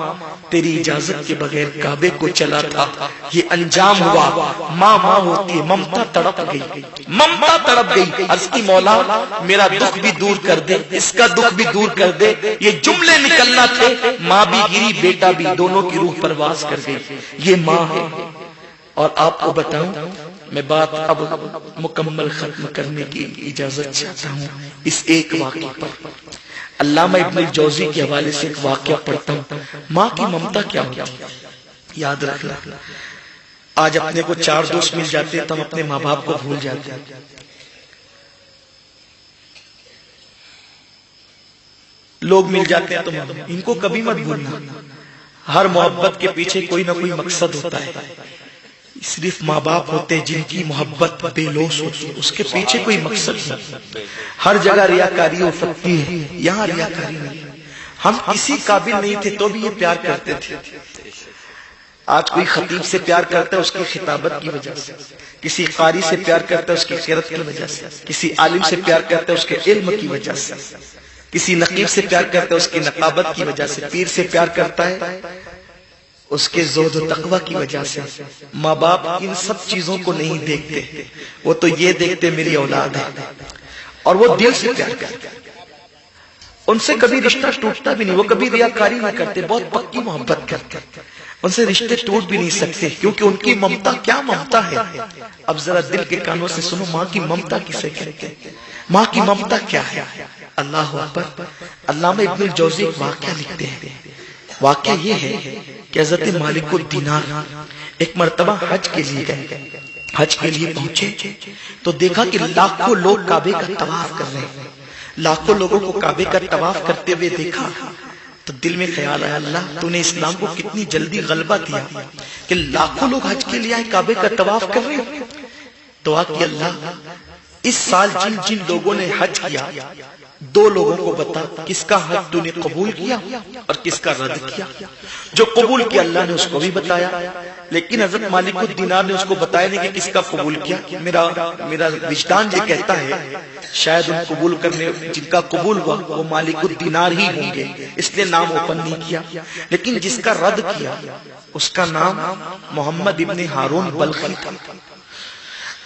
تیری اجازت کے بغیر کعبے کو چلا تھا، یہ انجام ہوا۔ ماں ماں ہوتی ہے، ممتا تڑپ گئی، ممتا تڑپ گئی۔ عرض کی مولا میرا دکھ بھی دور کر دے، اس کا دکھ بھی دور کر دے۔ یہ جملے نکلنا تھے، ماں بھی گری بیٹا بھی، دونوں کی روح پرواز کر گئی۔ یہ ماں ہے۔ اور آپ کو بتاؤں میں بات اب مکمل ختم کرنے کی اجازت چاہتا ہوں اس ایک واقعے پر۔ علامہ ابن الجوزی کے حوالے سے ایک واقعہ پڑھتا ہوں۔ ماں کی ممتا کیا ہوتی ہے یاد رکھنا۔ آج اپنے کو 4 دوست مل جاتے ہیں تو ہم اپنے ماں باپ کو بھول جاتے ہیں۔ لوگ مل جاتے ہیں تو ان کو کبھی مت بھولنا، ہر محبت کے پیچھے کوئی نہ کوئی مقصد ہوتا ہے۔ صرف ماں باپ ہوتے جن کی محبت بے لوث ہوتی ہے، اس کے پیچھے کوئی مقصد نہیں۔ ہر جگہ ریاکاری ہو سکتی ہے، یہاں ریاکاری نہیں۔ ہم کسی قابل نہیں تھے تو بھی یہ پیار کرتے تھے۔ آج کوئی خطیب سے پیار کرتا ہے اس کی خطابت کی وجہ سے، کسی قاری سے پیار کرتا ہے اس کی قرات کی وجہ سے، کسی عالم سے پیار کرتا ہے اس کے علم کی وجہ سے، کسی نقیب سے پیار کرتا ہے اس کی نقابت کی وجہ سے، پیر سے پیار کرتا ہے اس کے زہد و تقوی کی وجہ سے۔ ماں باپ ان سب چیزوں کو نہیں دیکھتے، وہ تو یہ دیکھتے میری اولاد ہے، اور وہ دل سے پیار کرتے، ان سے کبھی رشتہ ٹوٹتا بھی نہیں، وہ کبھی ریاکاری نہیں کرتے، بہت پکی محبت کرتے، ان سے رشتے ٹوٹ بھی نہیں سکتے، کیونکہ ان کی ممتا کیا ممتا ہے۔ اب ذرا دل کے کانوں سے سنو ماں کی ممتا کسے کہتے ہیں، ماں کی ممتا کیا ہے۔ اللہ اکبر۔ علامہ ابن الجوزی ایک واقعہ لکھتے ہیں۔ واقعہ یہ ہے کہ حضرت مالک الدینار ایک مرتبہ حج کے لیے گئے، حج کے لیے پہنچے تو دیکھا کہ لاکھوں لوگ کعبے کا طواف کر رہے ہیں، لاکھوں لوگوں کو کعبے کا طواف کرتے ہوئے دیکھا تو دل میں خیال آیا اللہ تو نے اسلام کو کتنی جلدی غلبہ دیا کہ لاکھوں لوگ حج کے لیے آئے کعبے کا طواف کر رہے ہیں۔ دعا کی اللہ اس سال جن جن لوگوں نے حج کیا 2 لوگوں کو بتا کس کا حج تو نے قبول کیا اور کس کا رد کیا۔ جو قبول کیا اللہ نے اس کو بھی بتایا، لیکن حضرت مالک الدینار نے اس کو بتایا نہیں کہ کس کا قبول کیا۔ میرا وجدان یہ کہتا ہے شاید ان قبول کرنے جن کا قبول ہوا وہ مالک الدینار ہی ہوں گے، اس لیے نام اوپن نہیں کیا، لیکن جس کا رد کیا اس کا نام محمد ابن ہارون بلخی تھا۔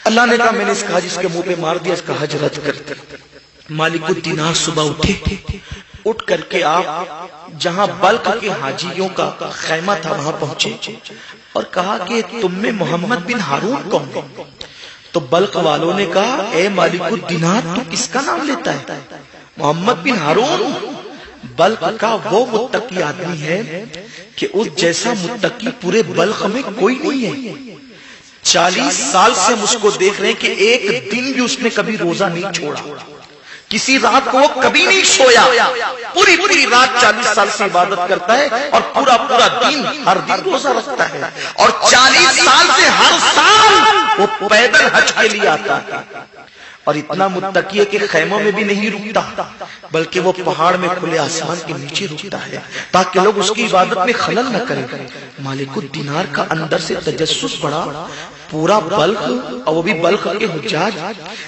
اللہ نے کہا میں نے اس کا حج اس کے منہ پہ مار دیا، اس کا حج رد کر دیا۔ مالک الدینار صبح اٹھے اٹھ کر کے آپ جہاں بلخ کے حاجیوں کا خیمہ تھا وہاں پہنچے اور کہا کہ تم میں محمد بن ہارون کون ہے؟ تو بلخ والوں نے کہا اے مالک الدینار تو کس کا نام لیتا ہے؟ محمد بن ہارون بلخ کا وہ متقی آدمی ہے کہ اس جیسا متقی پورے بلخ میں کوئی نہیں ہے۔ 40 سال سے ہم اس کو دیکھ رہے ہیں کہ ایک دن بھی اس نے کبھی روزہ نہیں چھوڑا، کسی رات کو وہ کبھی نہیں سویا، پوری رات 40 سال سے عبادت کرتا ہے اور پورا دن ہر دن روزہ رکھتا ہے، اور 40 سال سے ہر سال وہ پیدل حج کے لیے آتا ہے، اور اتنا متقی ہے کہ خیموں میں بھی نہیں رکتا بلکہ وہ پہاڑ میں کھلے آسمان کے نیچے رکتا ہے تاکہ لوگ اس کی عبادت میں خلل نہ کریں۔ مالک الدینار کا اندر سے تجسس بڑا، پورا بلخ اور وہ بھی بلخ کے حجاج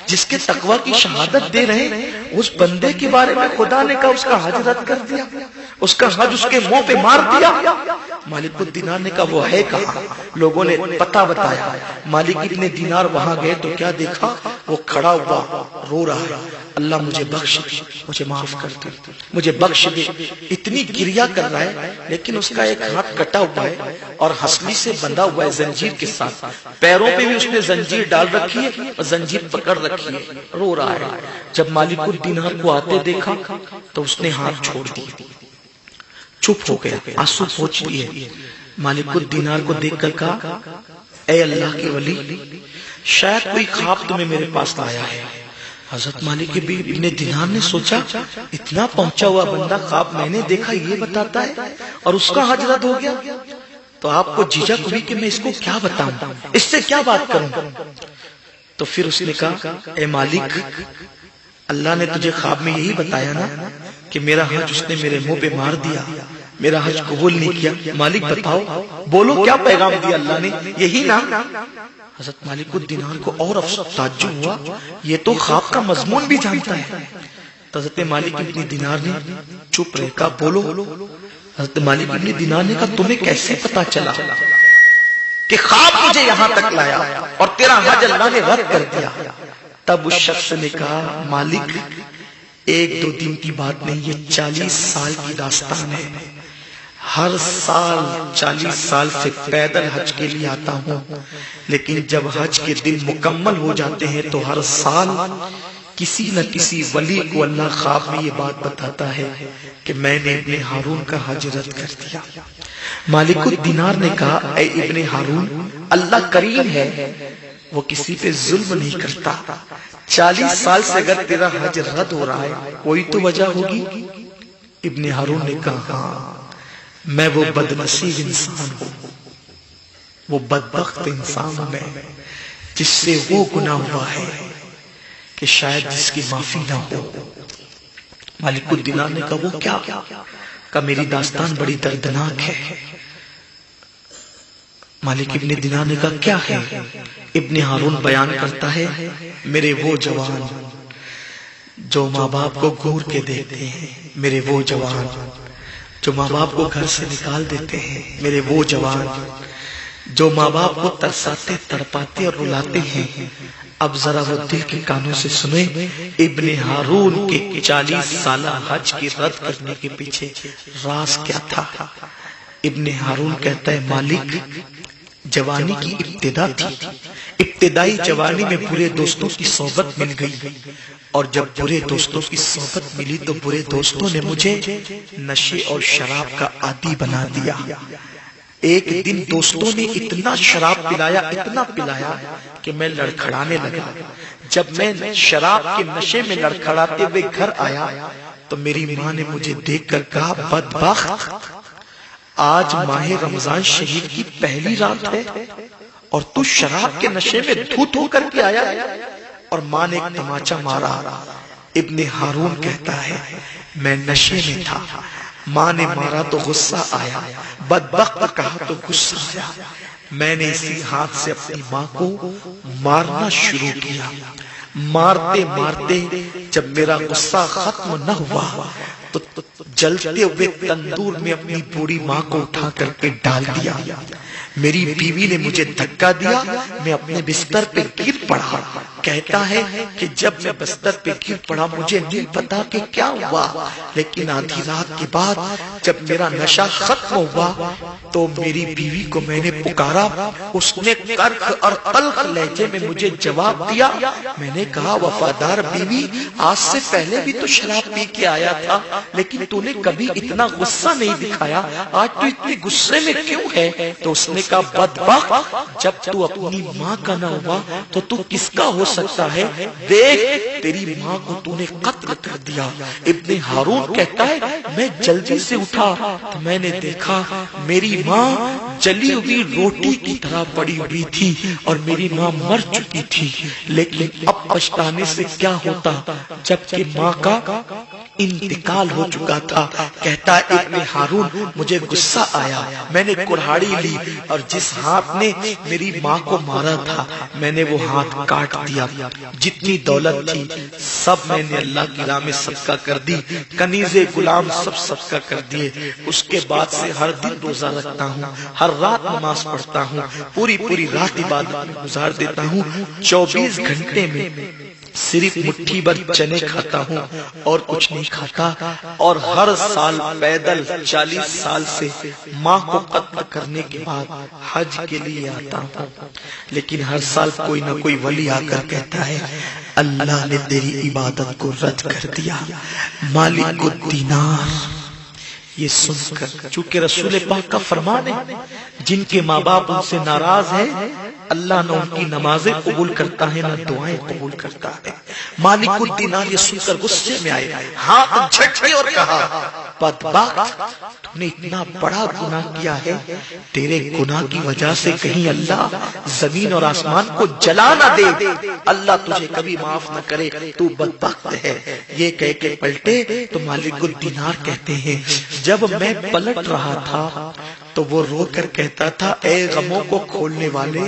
جس کے تقوی کی شہادت دے رہے ہیں، اس بندے کے بارے میں خدا نے کہا اس کا حج رد کر دیا، اس کا حج اس کے منہ پہ مار دیا۔ مالک الدینار نے کہا وہ ہے کہاں؟ لوگوں نے پتہ بتایا، مالک ابن دینار وہاں گئے تو کیا دیکھا؟ وہ کھڑا ہوا رو رہا ہے، اللہ مجھے بخش دے، مجھے معاف کر دے، مجھے بخش دے، اتنی گریا کر رہا ہے، لیکن اس کا ایک ہاتھ کٹا ہوا ہے اور ہسلی سے بندھا ہوا ہے زنجیر کے ساتھ، پیروں پہ بھی اس نے زنجیر ڈال رکھی ہے اور زنجیر پکڑ رکھی ہے، رو رہا ہے۔ جب مالک الدینار کو آتے دیکھا تو اس نے ہاتھ چھوڑ دیا، چپ ہو گیا، آنسو پوچھ لیے۔ مالک الدینار کو دیکھ کر کہا اے اللہ کے ولی، شاید کوئی خواب تمہیں میرے پاس آیا ہے۔ حضرت مالک ابن دینار نے سوچا اتنا پہنچا ہوا بندہ خواب میں نے دیکھا یہ بتاتا ہے اور اس کا حج رد ہو گیا، تو آپ کو جھجک ہوئی کہ میں اس کو کیا بتاؤں، اس سے کیا بات کروں؟ تو پھر اس نے کہا اے مالک، اللہ نے تجھے خواب میں یہی بتایا نا کہ میرا حج اس نے میرے منہ پہ مار دیا، میرا حج قبول نہیں کیا، مالک بتاؤ، بولو کیا پیغام دیا اللہ نے، یہی نا؟ حضرت مالک الدینار کو اور افسوس تعجب ہوا، یہ تو خواب کا مضمون بھی جانتا ہے۔ تو حضرت مالک ابن دینار نے چپ رہ کہا بولو۔ حضرت مالک ابن دینار نے کہا تمہیں کیسے پتا چلا کہ خواب مجھے یہاں تک لایا اور تیرا حج اللہ نے رد کر دیا؟ تب اس شخص نے کہا مالک ایک دو دن کی بات نہیں، یہ 40 سال کی داستان ہے، ہر سال 40 سال سے پیدل حج کے لیے آتا ہوں، لیکن جب حج کے دن مکمل ہو جاتے ہیں تو ہر سال کسی نہ کسی ولی کو اللہ خواب میں یہ بات بتاتا ہے کہ میں نے ابن ہارون کا حج رد کر دیا۔ مالک الدینار نے کہا اے ابن ہارون، اللہ کریم ہے، وہ کسی پہ ظلم نہیں کرتا، 40 سال سے اگر تیرا حج رد ہو رہا ہے کوئی تو وجہ ہوگی۔ ابن ہارون نے کہا ہاں، میں وہ بدنصیب انسان ہوں، وہ بدبخت انسان ہوں میں جس سے وہ گناہ ہوا ہے کہ شاید جس کی معافی نہ ہو۔ مالک الدینار نے کہا وہ کیا؟ کہا میری داستان بڑی دردناک ہے۔ مالک ابن دینار نے کہا کیا ہے؟ ابن ہارون بیان کرتا ہے میرے وہ جوان جو ماں باپ کو گور کے دیتے ہیں، میرے وہ جوان جو ماں باپ کو گھر سے نکال دیتے ہیں، میرے وہ جوان جو ماں باپ کو ترساتے تڑپاتے اور رلاتے ہیں، اب ذرا وہ دل کے کانوں سے سنیں ابن ہارون کے 40 سالہ حج کی رد کرنے کے پیچھے راز کیا تھا۔ ابن ہارون کہتا ہے مالک جوانی کی ابتدا تھی، ابتدائی جوانی میں برے دوستوں کی صحبت مل گئی، اور جب برے دوستوں کی صحبت ملی تو برے دوستوں نے مجھے نشے اور شراب کا عادی بنا دیا۔ ایک دن دوستوں نے اتنا شراب پلایا، اتنا پلایا کہ میں لڑکھڑانے لگا۔ جب میں شراب کے نشے میں لڑکھڑاتے ہوئے گھر آیا تو میری ماں نے مجھے دیکھ کر کہا بدبخت، آج ماہ رمضان شریف کی پہلی رات ہے اور تو شراب کے نشے میں دھوت ہو کر کے آیا۔ اور ماں نے ایک تماچا مارا۔ ابن ہارون کہتا ہے میں نشے میں تھا، ماں نے مارا تو غصہ آیا، بدبخت کہا تو غصہ آیا، میں نے اسی ہاتھ سے اپنی ماں کو مارنا شروع کیا۔ مارتے مارتے جب میرا غصہ ختم نہ ہوا تو جلتے ہوئے تندور میں اپنی بوڑھی ماں کو اٹھا کر کے ڈال دیا۔ میری بیوی نے مجھے دھکا دیا، میں اپنے بستر پہ گر پڑا، کہتا ہے کہ جب میں بستر پہ گر پڑا مجھے نہیں پتا کہ کیا ہوا، لیکن آدھی رات کے بعد جب میرا نشہ ختم ہوا تو میری بیوی کو میں نے پکارا، اس نے کرخ اور تلخ لہجے میں مجھے جواب دیا۔ میں نے کہا وفادار بیوی، آج سے پہلے بھی تو شراب پی کے آیا تھا لیکن تو نے کبھی اتنا غصہ نہیں دکھایا، آج تو اتنے غصے میں کیوں ہے؟ تو اس نے کہا بدبخت، جب تو اپنی ماں کا نہ ہوا تو تو کس کا ہو سکتا ہے؟ دیکھ تیری ماں کو تو نے قتل کر دیا۔ ابن ہارون کہتا ہے میں جلدی سے اٹھا تو میں نے دیکھا میری ماں جلی ہوئی روٹی کی طرح پڑی ہوئی تھی اور میری ماں مر چکی تھی، لیکن اب پچھتانے سے کیا ہوتا جبکہ ماں کا انتقال ہو چکا تھا۔ کہتا ہے ابن ہارون مجھے غصہ آیا، میں نے کڑھاڑی لی اور جس ہاتھ نے میری ماں کو مارا تھا میں نے وہ ہاتھ کاٹ دیا، جتنی دولت تھی سب میں نے اللہ کی راہ میں صدقہ کر دی، کنیزے غلام سب صدقہ کر دیے۔ اس کے بعد سے ہر دن روزہ رکھتا ہوں، ہر رات نماز پڑھتا ہوں، پوری رات عبادت میں گزار دیتا ہوں، 24 گھنٹے میں صرف مٹھی بھر چنے کھاتا ہوں اور کچھ نہیں کھاتا، اور ہر سال پیدل 40 سال سے ماں کو قتل کرنے کے بعد حج کے لیے آتا ہوں، لیکن ہر سال کوئی نہ کوئی ولی آ کر کہتا ہے اللہ نے تیری عبادت کو رد کر دیا۔ مالک الدینار یہ سن کر، چونکہ رسول پاک کا فرمان ہے جن کے ماں باپ ان سے ناراض ہیں اللہ نہ ان کی نمازیں قبول کرتا ہے نہ دعائیں قبول کرتا ہے۔ مالک الدینار یہ سن کر غصے میں آئے، ہاتھ جھٹکے اور کہا بدبخت تو نے اتنا بڑا گناہ کیا ہے، تیرے گناہ کی وجہ سے کہیں اللہ زمین اور آسمان کو جلا نہ دے، اللہ تجھے کبھی معاف نہ کرے، تو بدبخت ہے۔ یہ کہہ کے پلٹے تو مالک الدینار کہتے ہیں جب میں پلٹ رہا تھا تو وہ رو کر کہتا تھا اے غموں کو کھولنے والے،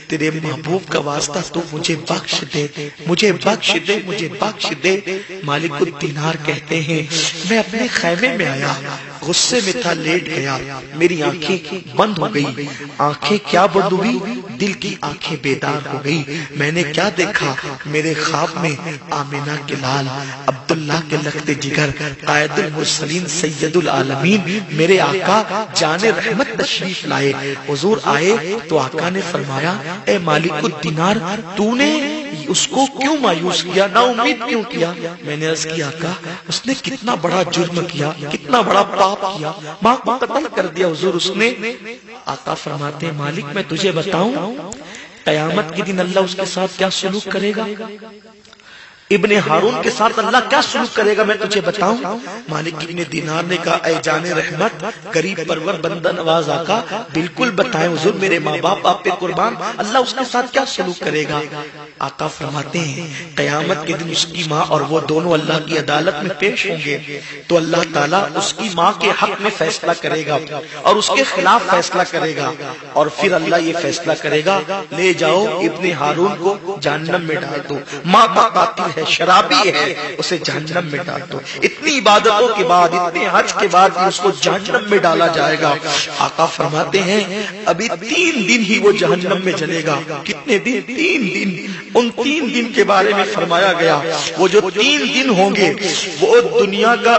تیرے محبوب کا واسطہ تو مجھے بخش دے، مجھے بخش دے، مجھے بخش دے۔ مالک الدینار کہتے ہیں میں اپنے خیمے میں آیا، غصے میں تھا، لیٹ گیا، میری آنکھیں بند ہو گئی۔ آنکھیں کیا بند ہوئی؟ دل کی آنکھیں بیدار ہو گئی۔ میں نے کیا دیکھا؟ میرے خواب میں آمینہ کے لال عبداللہ کے لخت جگر قائد المرسلین سید العالمین میرے آقا جان رحمت تشریف لائے۔ حضور آئے تو آقا نے فرمایا اے مالک الدینار تو نے اس کو کیوں مایوس کیا، نا امید کیوں کیا؟ میں نے عرض کیا آقا اس نے کتنا بڑا جرم کیا، کتنا بڑا پاپ کیا، ماں کو قتل کر دیا حضور اس نے۔ آقا فرماتے ہیں مالک میں تجھے بتاؤں قیامت کے دن اللہ اس کے ساتھ کیا سلوک کرے گا، ابن ہارون کے ساتھ اللہ کیا سلوک کرے گا میں تجھے بتاؤں؟ مالک ابن دینار نے کہا اے جان رحمت غریب پرور بندہ نواز آقا بالکل بتائیں حضور، میرے ماں باپ آپ پہ قربان، اللہ اس کے ساتھ کیا سلوک کرے گا؟ آقا فرماتے ہیں قیامت کے دن اس کی ماں اور وہ دونوں اللہ کی عدالت میں پیش ہوں گے تو اللہ تعالیٰ اس کی ماں کے حق میں فیصلہ کرے گا اور اس کے خلاف فیصلہ کرے گا، اور پھر اللہ یہ فیصلہ کرے گا لے جاؤ ابن ہارون کو جہنم میں ڈال دو، ماں کا قاتل ہے، شرابی ہے، اسے جہنم میں ڈال دو۔ اتنی عبادتوں کے بعد، اتنے حج کے بعد اس کو جہنم میں ڈالا جائے گا۔ آقا فرماتے ہیں ابھی 3 دن ہی وہ جہنم میں جلے گا۔ کتنے دن؟ 3 دن۔ ان 3 دن کے بارے میں فرمایا گیا وہ جو 3 دن ہوں گے وہ دنیا کا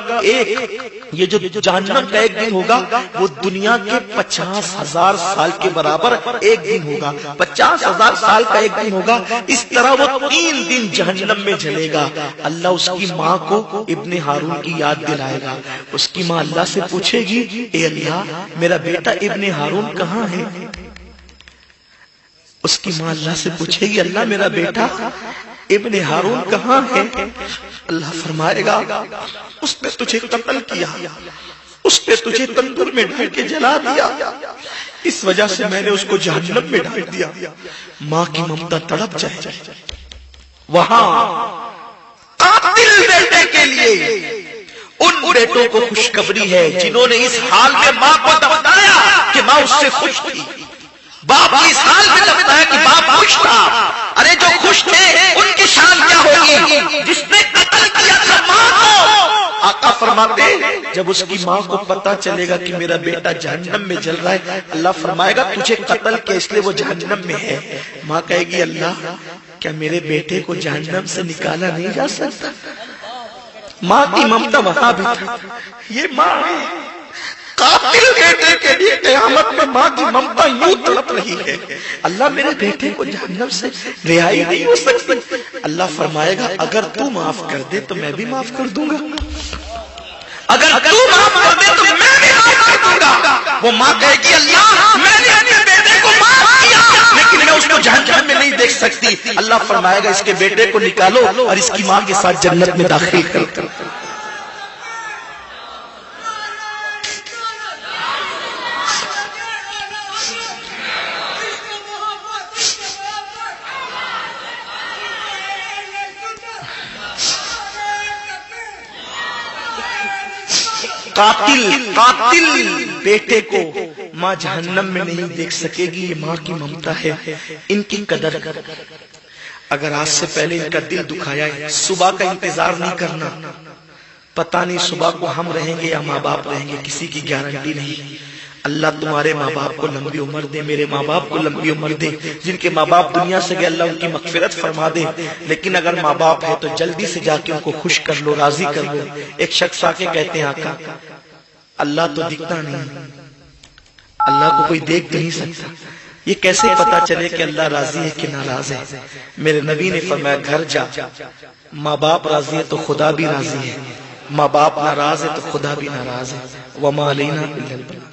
یہ جو جہنم کا ایک دن ہوگا وہ دنیا کے 50,000 سال کے برابر ایک دن ہوگا، 50,000 سال کا ایک دن ہوگا۔ اس طرح وہ 3 دن جہنم میں جلے گا۔ اللہ اس کی ماں کو ابن ہارون کی یاد دلائے گا۔ اس کی ماں اللہ سے پوچھے گی اے اللہ میرا بیٹا ابن ہارون کہاں ہے؟ اس کی ماں اللہ سے پوچھے گی اللہ میرا بیٹا ابن ہارون کہاں ہے؟ اللہ فرمائے گا اس نے تجھے قتل کیا، اس نے تجھے تندور میں ڈال کے جلا دیا، اس وجہ سے میں نے اس کو جہنم میں ڈال دیا۔ ماں کی ممتا تڑپ جائے۔ وہاں قاتل بیٹے کے لیے ان بیٹوں کو خوشخبری ہے جنہوں نے اس حال میں ماں کو دفنایا کہ ماں اس سے خوش تھی، باپ اس حال میں دفنایا کہ باپ خوش تھا۔ ارے جو خوش تھے ان کی شان کیا ہوگی جس نے قتل کیا تھا ماں کو؟ آقا فرماتے جب اس کی ماں کو پتا چلے گا کہ میرا بیٹا جہنم میں جل رہا ہے اللہ فرمائے گا تجھے قتل کیا اس لیے وہ جہنم میں ہے۔ ماں کہے گی اللہ کیا میرے بیٹے کو جہنم سے نکالا نہیں جا سکتا؟ ماں کی ممتا وہاں بھی تھی. یہ ماں قاتل بیٹے کے لیے قیامت میں ماں کی ممتا یوں تڑپ رہی ہے. اللہ میرے بیٹے کو جہنم سے رہائی نہیں ہو سکتی. اللہ فرمائے گا اگر تو معاف کر دے تو میں بھی معاف کر دوں گا. اگر تو معاف کر دے تو میں بھی معاف کر دوں گا. وہ ماں کہے گی اللہ میں نے اپنے بیٹے کو معاف کیا لیکن میں اس کو جہنم میں نہیں دیکھ سکتی. اللہ فرمائے گا اس کے بیٹے کو نکالو اور اس کی ماں کے ساتھ جنت میں داخل کرو. قاتل بیٹے کو ماں جہنم میں نہیں دیکھ سکے گی. یہ ماں کی ممتا ہے. ان کی قدر اگر آج سے پہلے ان کا دل دکھایا ہے. صبح کا انتظار نہیں کرنا. پتہ نہیں صبح کو ہم رہیں گے یا ماں باپ رہیں گے, کسی کی گارنٹی نہیں. اللہ تمہارے ماں باپ کو لمبی عمر دے, میرے ماں باپ کو لمبی عمر دے. جن کے ماں باپ دنیا سے گئے اللہ ان کی مغفرت فرما دے. لیکن اگر ماں باپ ہے تو جلدی سے جا کے ان کو خوش کر لو, راضی کر لو. ایک شخص آ کے کہتے ہیں آقا اللہ تو دکھتا نہیں, اللہ کو کوئی دیکھ نہیں سکتا, یہ کیسے پتا چلے کہ اللہ راضی ہے کہ ناراض ہے؟ میرے نبی نے فرمایا گھر جا, ماں باپ راضی ہے تو خدا بھی راضی ہے, ماں باپ ناراض ہے تو خدا بھی ناراض ہے. وما علینا الا البلاغ.